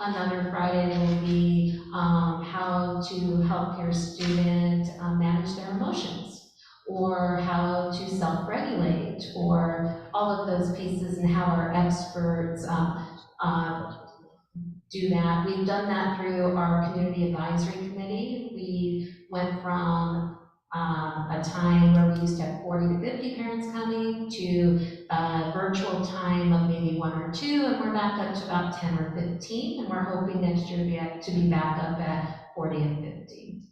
another Friday will be how to help your student manage their emotions, or how to self-regulate, or all of those pieces, and have our experts do that. We've done that through our community advisory committee. We went from a time where we used to have 40 to 50 parents coming to a virtual time of maybe 1 or 2, and we're back up to about 10 or 15, and we're hoping next year to be back up at 40 and 50.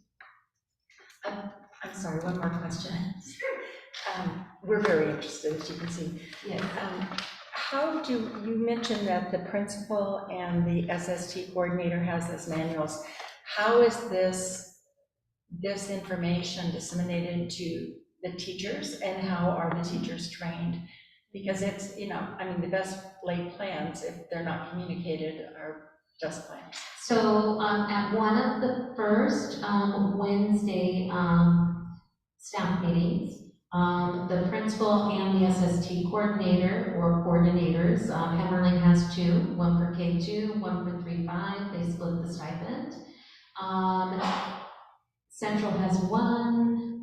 I'm sorry, one more question. We're very interested, as you can see. Yes. How do you mention that the principal and the SST coordinator has this manuals? How is this information disseminated to the teachers, and how are the teachers trained? Because it's, the best laid plans, if they're not communicated, are just plans. So at one of the first Wednesday staff meetings, the principal and the SST coordinator or coordinators, Hemmerling has 2, one for K2, one for 3-5, they split the stipend. Central has 1,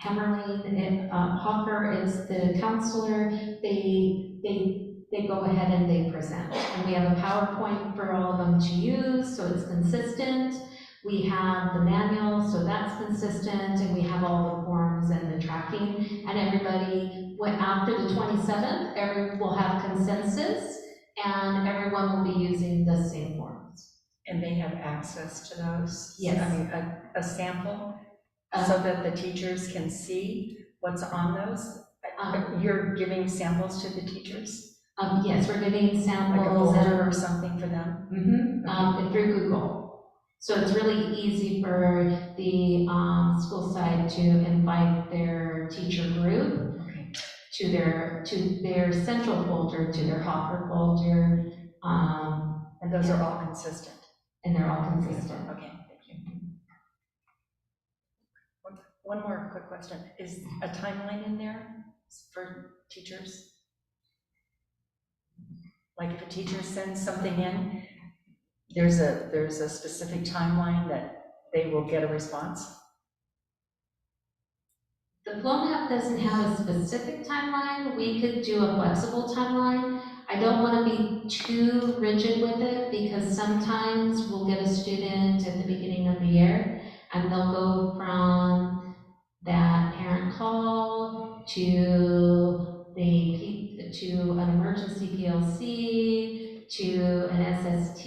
Hemmerling, Hawker is the counselor. They go ahead and they present. And we have a PowerPoint for all of them to use, so it's consistent. We have the manual, so that's consistent, and we have all the forms and the tracking. And everybody, after the 27th, will have consensus, and everyone will be using the same forms. And they have access to those? Yes. A sample, so that the teachers can see what's on those? You're giving samples to the teachers? Yes, we're giving samples. Like a folder or something for them? Through Google. So it's really easy for the school side to invite their teacher group to their central folder, to their Hopper folder. And those are all consistent? And they're all consistent. Okay, thank you. One more quick question. Is a timeline in there for teachers? Like if a teacher sends something in, there's a specific timeline that they will get a response? The Flow Map doesn't have a specific timeline. We could do a flexible timeline. I don't want to be too rigid with it because sometimes we'll get a student at the beginning of the year and they'll go from that parent call to an emergency PLC to an SST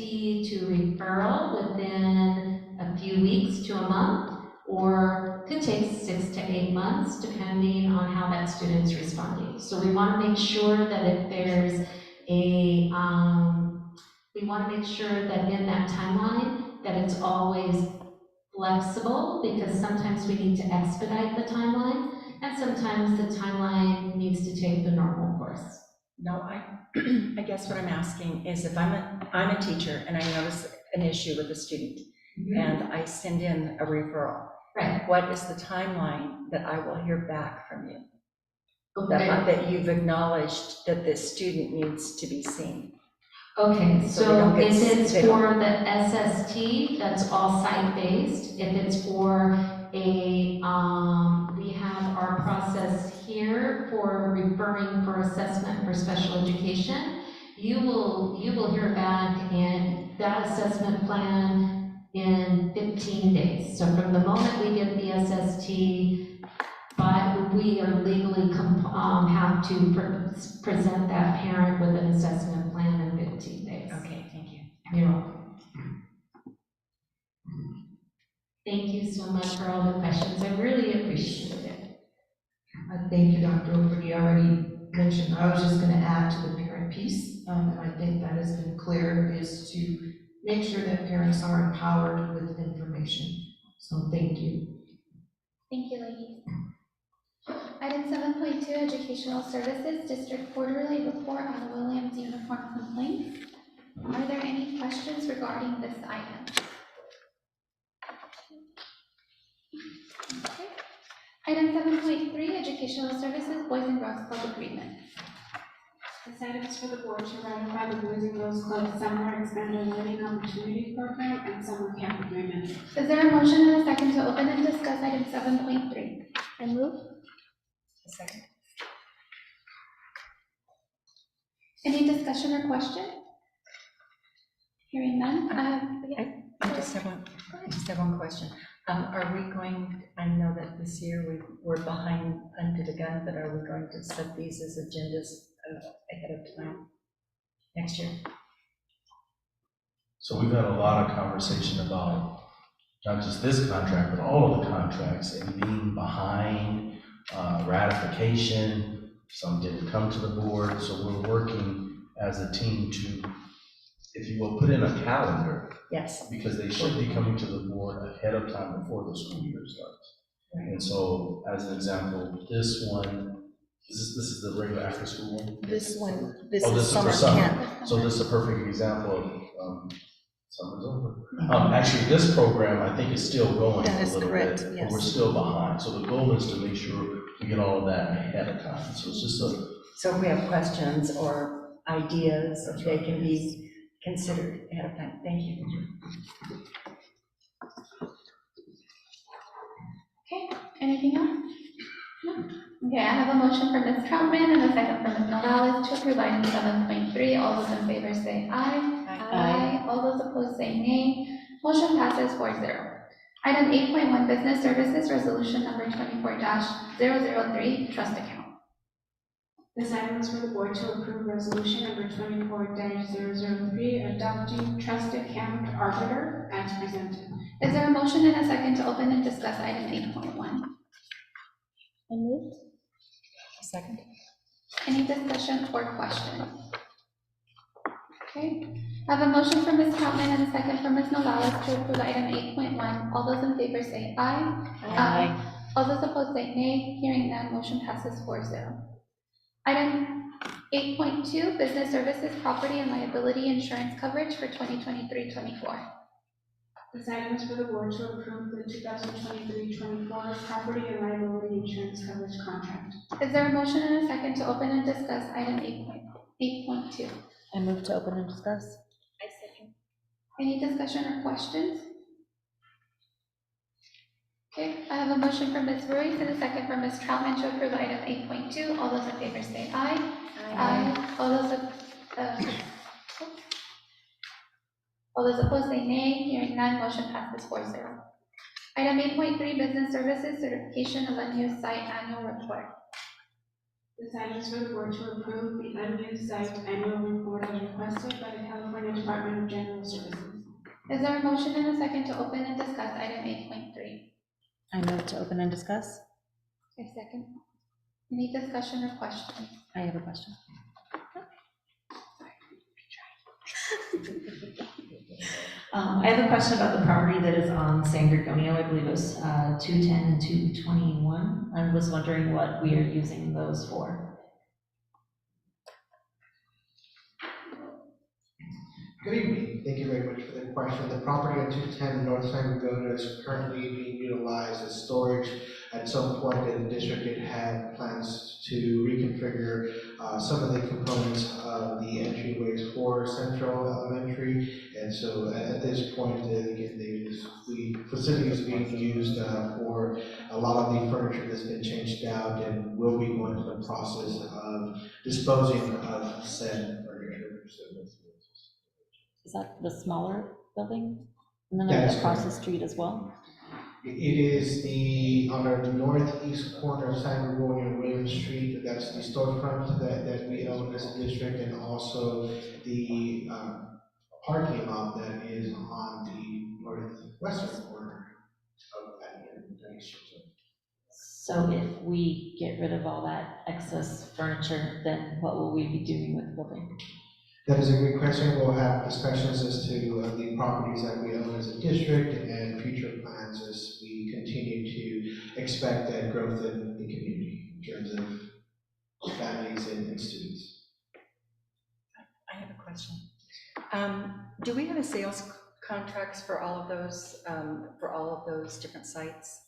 to referral within a few weeks to a month, or could take 6 to 8 months depending on how that student's responding. So we want to make sure that if there's we want to make sure that in that timeline that it's always flexible, because sometimes we need to expedite the timeline and sometimes the timeline needs to take the normal course. No, I guess what I'm asking is if I'm a teacher and I notice an issue with a student and I send in a referral, Right. What is the timeline that I will hear back from you? Okay. That you've acknowledged that this student needs to be seen. Okay, So so if it's for the SST, that's all site-based. If it's for a, we have our process here for referring for assessment for special education. You will hear back in that assessment plan in 15 days. So from the moment we get the SST, but we are legally have to present that parent with an assessment plan in 15 days. Okay, thank you. You're welcome. Thank you so much for all the questions. I really appreciate it. Thank you, Dr. Overton. You already mentioned, I was just going to add to the parent piece, and I think that has been clear, is to make sure that parents are empowered with information. So thank you. Thank you, ladies. Item 7.2, Educational Services District Quarterly Report on the Williams Uniform Complaints. Are there any questions regarding this item? Okay. Item 7.3, Educational Services Boys and Girls Club Agreement. This item is for the board to ratify the Boys and Girls Club Summer Expanded Learning Opportunity Program and Summer Camp Agreement. Is there a motion and a second to open and discuss item 7.3? I move. A second. Any discussion or question? Hearing none, I just have one question. Are we going, I know that this year we're behind under the gun, but are we going to set these as agendas ahead of time next year? So we've had a lot of conversation about not just this contract, but all of the contracts and being behind ratification. Some didn't come to the board, so we're working as a team to, if you will, put in a calendar. Yes. Because they should be coming to the board ahead of time before the school year starts. Right. And so, as an example, this one, this is the regular after school one? This is summer camp. So this is a perfect example of summer's over. Actually, this program, I think, is still going a little bit, but we're still behind. So the goal is to make sure we get all of that ahead of time. So it's just a... So if we have questions or ideas, they can be considered ahead of time. Thank you. Okay, anything else? No? Okay, I have a motion from Ms. Troutman and a second from Ms. Nogales to approve item 7.3. All those in favor say aye. Aye. All those opposed say nay. Motion passes 4-0. Item 8.1, Business Services Resolution Number 24-003, Trust Account. This item is for the board to approve resolution number 24-003, adopting trust account arbiter as presented. Is there a motion and a second to open and discuss item 8.1? I moved. A second. Any discussion or question? Okay, I have a motion from Ms. Troutman and a second from Ms. Nogales to approve item 8.1. All those in favor say aye. Aye. All those opposed say nay. Hearing none, motion passes 4-0. Item 8.2, business services, property and liability insurance coverage for 2023-24. This item is for the board to approve the 2023-24 property and liability insurance coverage contract. Is there a motion and a second to open and discuss item 8.2? I move to open and discuss. I second. Any discussion or questions? Okay, I have a motion from Ms. Ruiz and a second from Ms. Troutman to approve item 8.2. All those in favor say aye. Aye. All those opposed say nay. Hearing none, motion passes 4-0. Item 8.3, business services, certification of unused site annual report. This item is for the board to approve the unused site annual report as requested by the California Department of General Services. Is there a motion and a second to open and discuss item 8.3? I move to open and discuss. A second. Any discussion or questions? I have a question. I have a question about the property that is on San Gregorio. I believe it was 210 and 221. I was wondering what we are using those for. Good evening. Thank you very much for the question. The property on 210 North San Gregorio is currently being utilized as storage. At some point in the district, it had plans to reconfigure some of the components of the entryways for Central Elementary. And so at this point, again, the facility is being used for a lot of the furniture that's been changed out, and we'll be going through the process of disposing of said furniture. Is that the smaller building? And then That is across the correct. street as well? It is on the northeast corner of San Gregorio and William Street. That's the storefront that we own as a district, and also the parking lot that is on the northwestern corner of that intersection. So if we get rid of all that excess furniture, then what will we be doing with the building? That is a great question. We'll have discussions as to the properties that we own as a district and future plans as we continue to expect that growth in the community in terms of families and students. I have a question. Do we have a sales contracts for all of those different sites?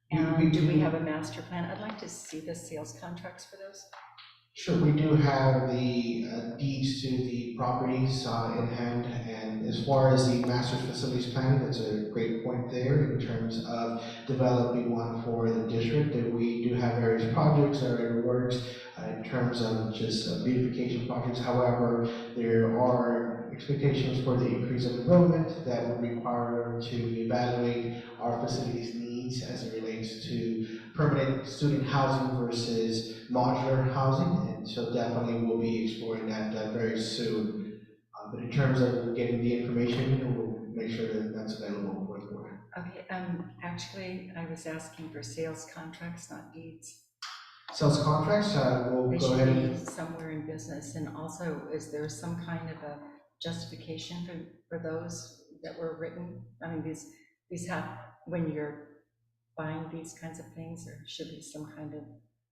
And do we have a master plan? I'd like to see the sales contracts for those. Sure, we do have the deeds to the properties in hand, and as far as the master facilities planning, that's a great point there in terms of developing one for the district. That we do have various projects that are in the works in terms of just beautification projects. However, there are expectations for the increase of enrollment that would require to evaluate our facilities needs as it relates to permanent student housing versus modular housing, and so definitely we'll be exploring that very soon. But in terms of getting the information, we'll make sure that that's available for the board. Okay, actually, I was asking for sales contracts, not deeds. Sales contracts, we'll They go should ahead be and somewhere in business, and also, is there some kind of a justification for those that were written? I mean, these have, when you're buying these kinds of things, there should be some kind of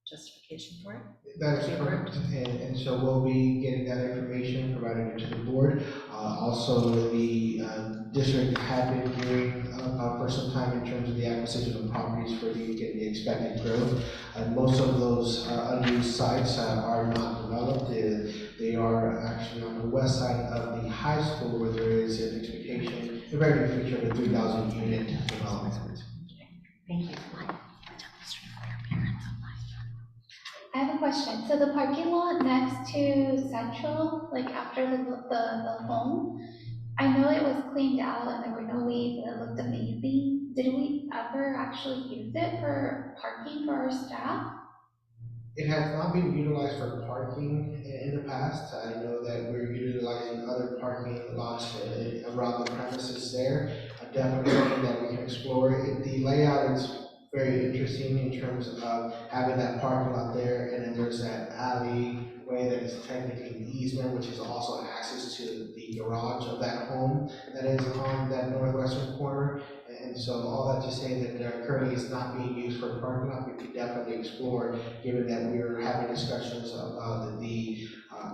justification for it? that is correct, and so we'll be getting that information, providing it to the board. Also, the district had been doing for some time in terms of the acquisition of properties for getting the expected growth. Most of those unused sites are not developed. They are actually on the west side of the high school, where there is an expectation, a very near future, of a 3,000 unit development. Thank you. I have a question. So the parking lot next to Central, like after the home, I know it was cleaned out and there were no weeds and it looked amazing. Did we ever actually use it for parking for our staff? It has not been utilized for parking in the past. I know that we're utilizing other parking lots around the premises there. Definitely something that we can explore. The layout is very interesting in terms of having that parking lot there, and then there's that alley way that is technically an easement, which is also access to the garage of that home that is on that northwestern corner. And so all that to say that currently is not being used for parking lot, we could definitely explore, given that we were having discussions about the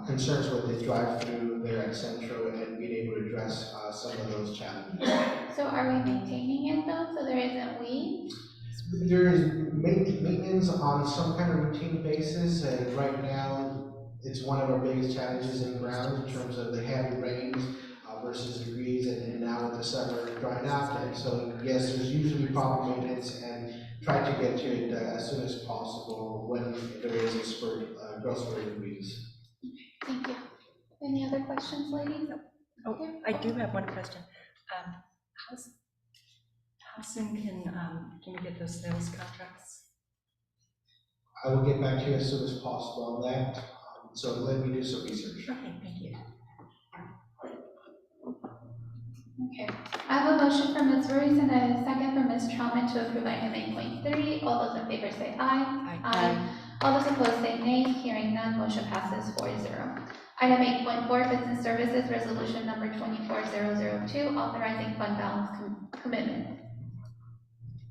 concerns with the drive-through there at Central and being able to address some of those challenges. So are we maintaining it though, so there isn't weeds? There is maintenance on some kind of routine basis, and right now, it's one of our biggest challenges in ground in terms of the heavy rains versus degrees, and now with the summer drying out, and so, yes, there's usually proper maintenance, and try to get to it as soon as possible when there is a spurt, growth spurt of degrees. Thank you. Any other questions, ladies? Oh, I do have one question. How soon can we get those sales contracts? I will get back to you as soon as possible on that, so let me do some research. Okay, thank you. Okay, I have a motion from Ms. Ruiz and a second from Ms. Trautman to approve item 8.3. All those in favor say aye. Aye. All those opposed say nay. Hearing none, motion passes 4-0. Item 8.4, Business Services Resolution Number 24002, authorizing fund balance commitment.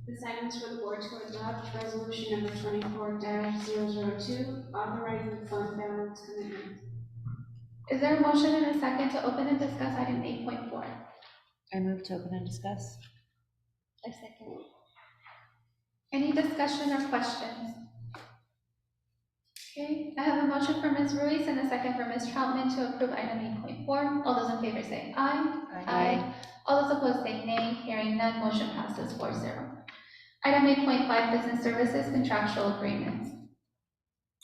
This item is for the board to adopt resolution number 24-002, authorizing fund balance commitment. Is there a motion and a second to open and discuss item 8.4? I move to open and discuss. A second. Any discussion or questions? Okay, I have a motion from Ms. Ruiz and a second from Ms. Trautman to approve item 8.4. All those in favor say aye. All those opposed say nay. Hearing none, motion passes 4-0. Item 8.5, Business Services Contractual Agreements.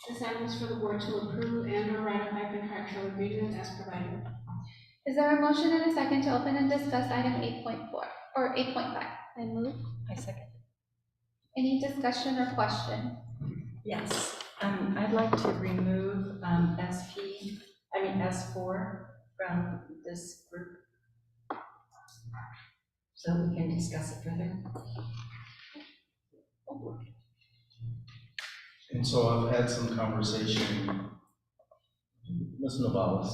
This item is for the board to approve and/or ratify contractual agreements as provided. Is there a motion and a second to open and discuss item 8.4 or 8.5? I move. I second. Any discussion or question? Yes, I'd like to remove S4 from this group, so we can discuss it further. And so I've had some conversation, Ms. Navalis,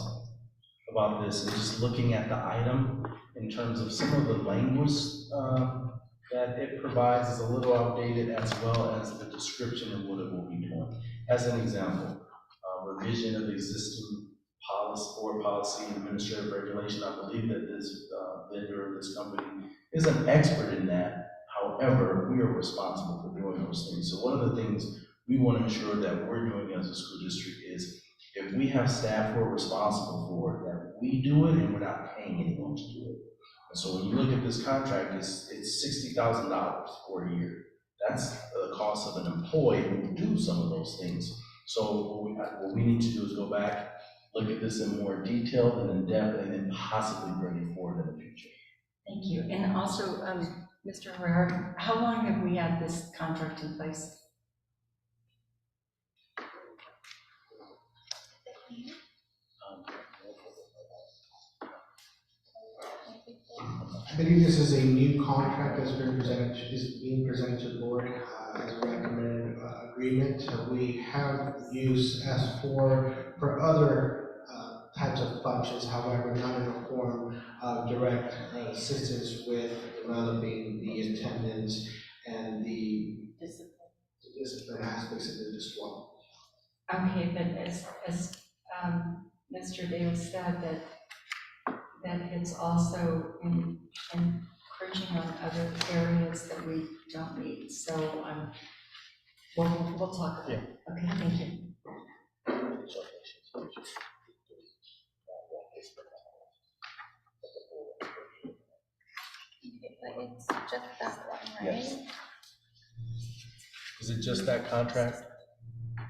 about this, and just looking at the item in terms of some of the language that it provides is a little outdated, as well as the description of what it will be doing. As an example, revision of existing board policy and administrative regulation. I believe that this vendor, this company, is an expert in that. However, we are responsible for doing those things. So one of the things we want to ensure that we're doing as a school district is, if we have staff who are responsible for it, that we do it and we're not paying anyone to do it. And so when you look at this contract, it's $60,000 for a year. That's the cost of an employee who will do some of those things. So what we need to do is go back, look at this in more detail and in depth, and then possibly bring it forward in the future. Thank you. And also, Mr. Herrera, how long have we had this contract in place? I believe this is a new contract that's being presented to the board as a recommended agreement. We have used S4 for other types of functions, however, not in the form of direct assistance with developing the attendance and the discipline aspects of it as well. Okay, but as Mr. Davis said, that it's also encroaching on other areas that we don't need. So we'll talk about it. Okay, thank you. But it's just that one, right? Yes. Is it just that contract?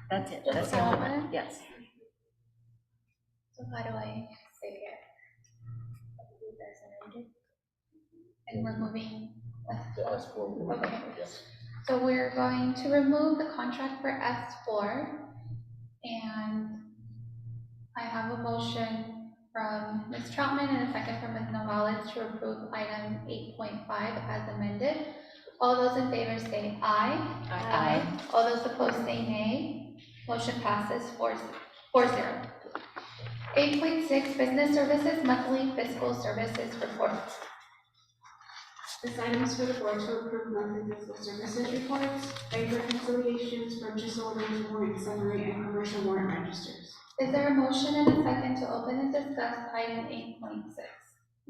That's it. Just That's that all. one? Yes. So how do I say it? And removing. The S4. Okay. Yes. So we're going to remove the contract for S4, and I have a motion from Ms. Trautman and a second from Ms. Navalis to approve item 8.5 as amended. All those in favor say aye. Aye. All those opposed say nay. Motion passes 4-0. 4-0. 8.6, business services monthly fiscal services report. This item is for the board to approve monthly fiscal services reports, bank reconciliations, purchase orders, warrant summary, and commercial warrant registers. Is there a motion and a second to open and discuss item 8.6?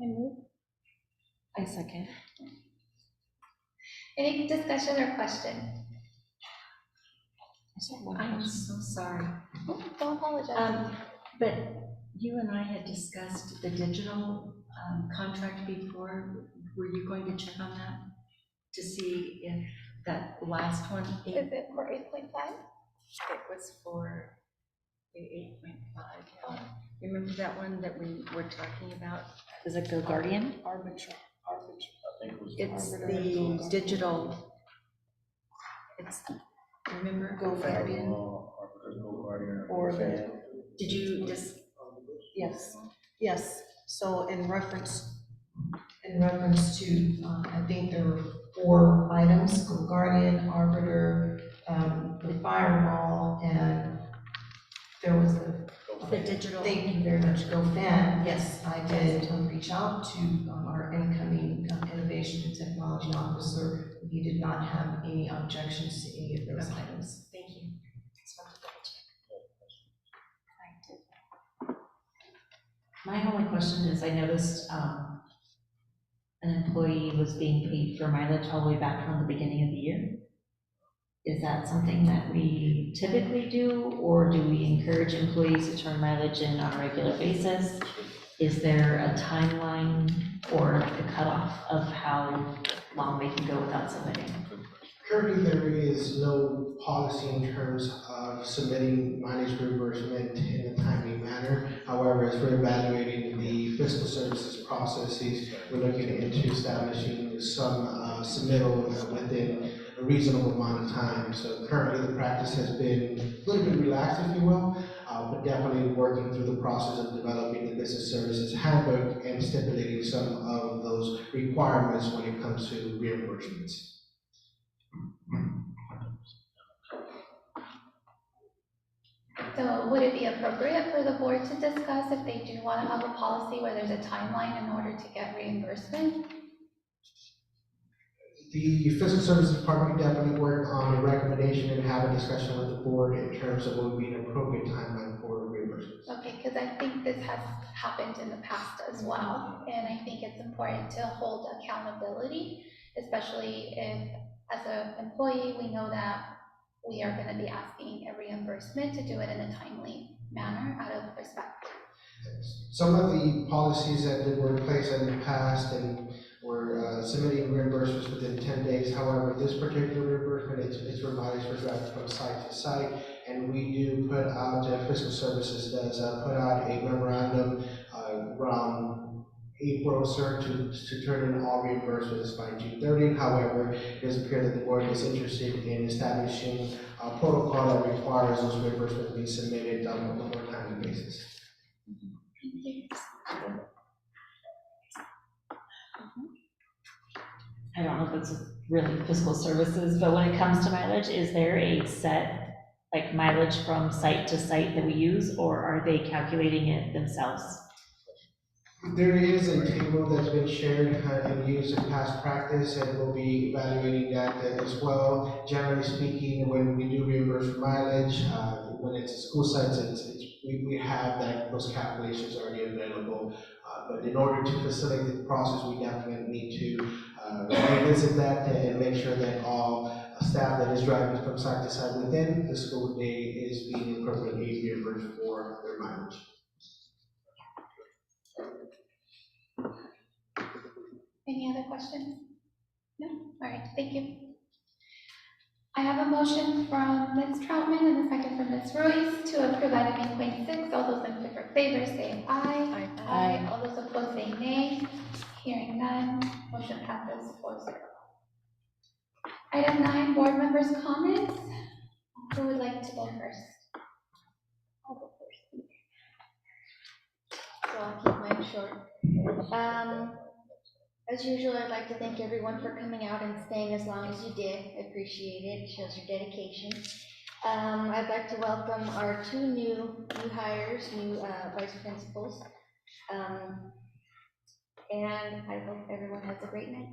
I move. I second. Any discussion or question? I'm so sorry. Don't apologize. But you and I had discussed the digital contract before. Were you going to check on that to see if that last one? Is it for 8.5? It was for the 8.5. Remember that one that we were talking about? Does it go Guardian? It's the digital. It's, remember? Go Guardian. Or the, Did you just? yes, so in reference to, I think there were 4 items: Go Guardian, Arbiter, the firewall, and there was The digital. Thank you very much, GoFan. Yes, I did reach out to our incoming innovation and technology officer. He did not have any objections to any of those items. Thank you. Just wanted to double check. My only question is, I noticed an employee was being paid for mileage all the way back from the beginning of the year. Is that something that we typically do, or do we encourage employees to turn mileage in on a regular basis? Is there a timeline or a cutoff of how long they can go without submitting? Currently, there is no policy in terms of submitting mileage reimbursement in a timely manner. However, as we're evaluating the fiscal services processes, we're looking into establishing some submittal within a reasonable amount of time. So currently, the practice has been a little bit relaxed, if you will, but definitely working through the process of developing the business services handbook and stipulating some of those requirements when it comes to reimbursements. So would it be appropriate for the board to discuss if they do want to have a policy where there's a timeline in order to get reimbursement? The fiscal services department can definitely work on a recommendation and have a discussion with the board in terms of what would be an appropriate timeline for reimbursements. Okay, because I think this has happened in the past as well, and I think it's important to hold accountability, especially if, as an employee, we know that we are going to be asking a reimbursement to do it in a timely manner out of respect. Some of the policies that were in place in the past and were submitting reimbursements within 10 days. However, this particular reimbursement, it's revised from site to site, and we do put out, fiscal services does put out a memorandum around April, sir, to turn in all reimbursements by June 30th. However, it does appear that the board is interested in establishing a protocol that requires those reimbursements to be submitted on a more timely basis. I don't know if it's really fiscal services, but when it comes to mileage, is there a set, like mileage from site to site that we use, or are they calculating it themselves? There is a table that's been shared and used in past practice, and we'll be evaluating that as well. Generally speaking, when we do reimburse for mileage, when it's school sites, we have those calculations already available. But in order to facilitate the process, we definitely need to revisit that and make sure that all staff that is driving from site to site within the school day is being appropriately reimbursed for their mileage. Any other questions? No? All right, thank you. I have a motion from Ms. Troutman and a second from Ms. Ruiz to approve item 8.6. All those in favor say aye. Aye. All those opposed say nay. Hearing none, motion passes 4-0. Item 9, board members' comments. Who would like to go first? I'll go first. So I'll keep mine short. As usual, I'd like to thank everyone for coming out and staying as long as you did. I appreciate it. It shows your dedication. I'd like to welcome our two new hires, new vice principals. And I hope everyone has a great night.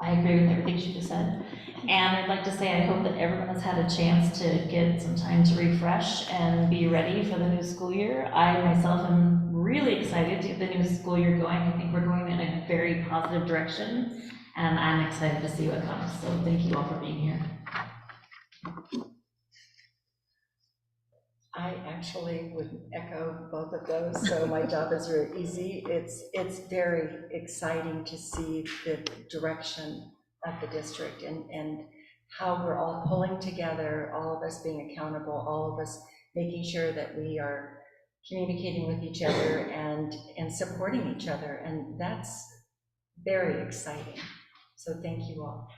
I agree with everything she just said. And I'd like to say, I hope that everyone has had a chance to get some time to refresh and be ready for the new school year. I myself am really excited to get the new school year going. I think we're going in a very positive direction, and I'm excited to see what comes. So thank you all for being here. I actually would echo both of those, so my job is very easy. It's very exciting to see the direction of the district and how we're all pulling together, all of us being accountable, all of us making sure that we are communicating with each other and supporting each other, and that's very exciting. So thank you all.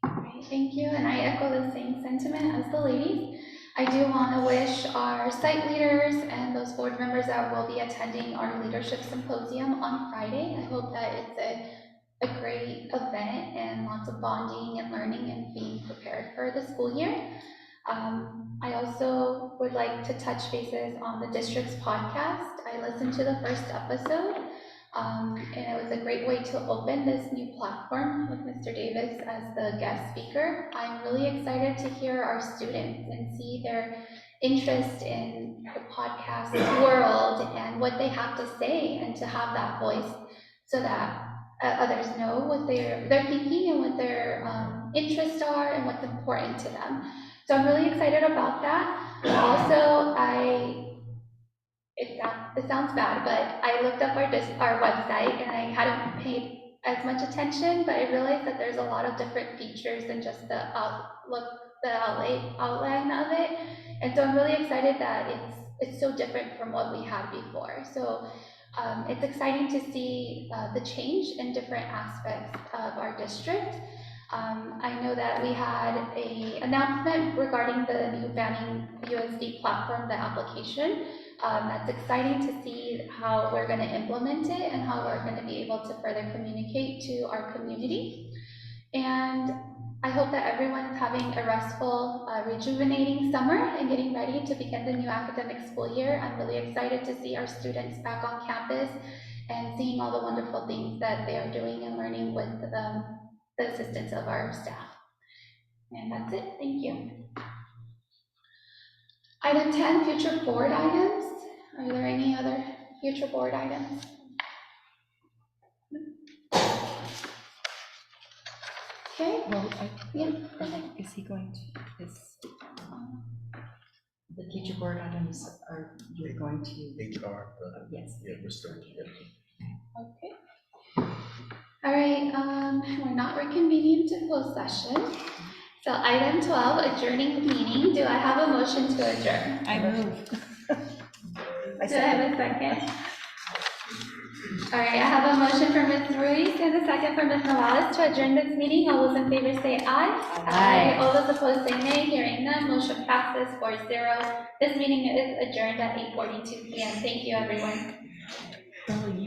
Great, thank you, and I echo the same sentiment as the ladies. I do want to wish our site leaders and those board members that will be attending our leadership symposium on Friday. I hope that it's a great event and lots of bonding and learning and being prepared for the school year. I also would like to touch bases on the district's podcast. I listened to the first episode, and it was a great way to open this new platform with Mr. Davis as the guest speaker. I'm really excited to hear our students and see their interest in the podcast world and what they have to say, and to have that voice so that others know what they're thinking and what their interests are and what's important to them. So I'm really excited about that. Also, it sounds bad, but I looked up our website and I hadn't paid as much attention, but I realized that there's a lot of different features than just the outline of it. And so I'm really excited that it's so different from what we had before. So it's exciting to see the change in different aspects of our district. I know that we had an announcement regarding the new Banning USD platform, the application. That's exciting to see how we're going to implement it and how we're going to be able to further communicate to our community. And I hope that everyone is having a restful, rejuvenating summer and getting ready to begin the new academic school year. I'm really excited to see our students back on campus and seeing all the wonderful things that they are doing and learning with the assistance of our staff. And that's it. Thank you. Item 10, future board items. Are there any other future board items? Okay. Well, Is he going to, the future board items are, you're going to? HR, Yes. yeah, we're still, Okay. All right, we're not reconvening to closed session. So item 12, adjourning the meeting. Do I have a motion to adjourn? I move. Do I have a second? All right, I have a motion from Ms. Ruiz and a second from Ms. Morales to adjourn this meeting. All those in favor say aye. Aye. All those opposed say nay. Hearing none, motion passes 4-0. This meeting is adjourned at 8:42 p.m. Thank you, everyone. Oh, you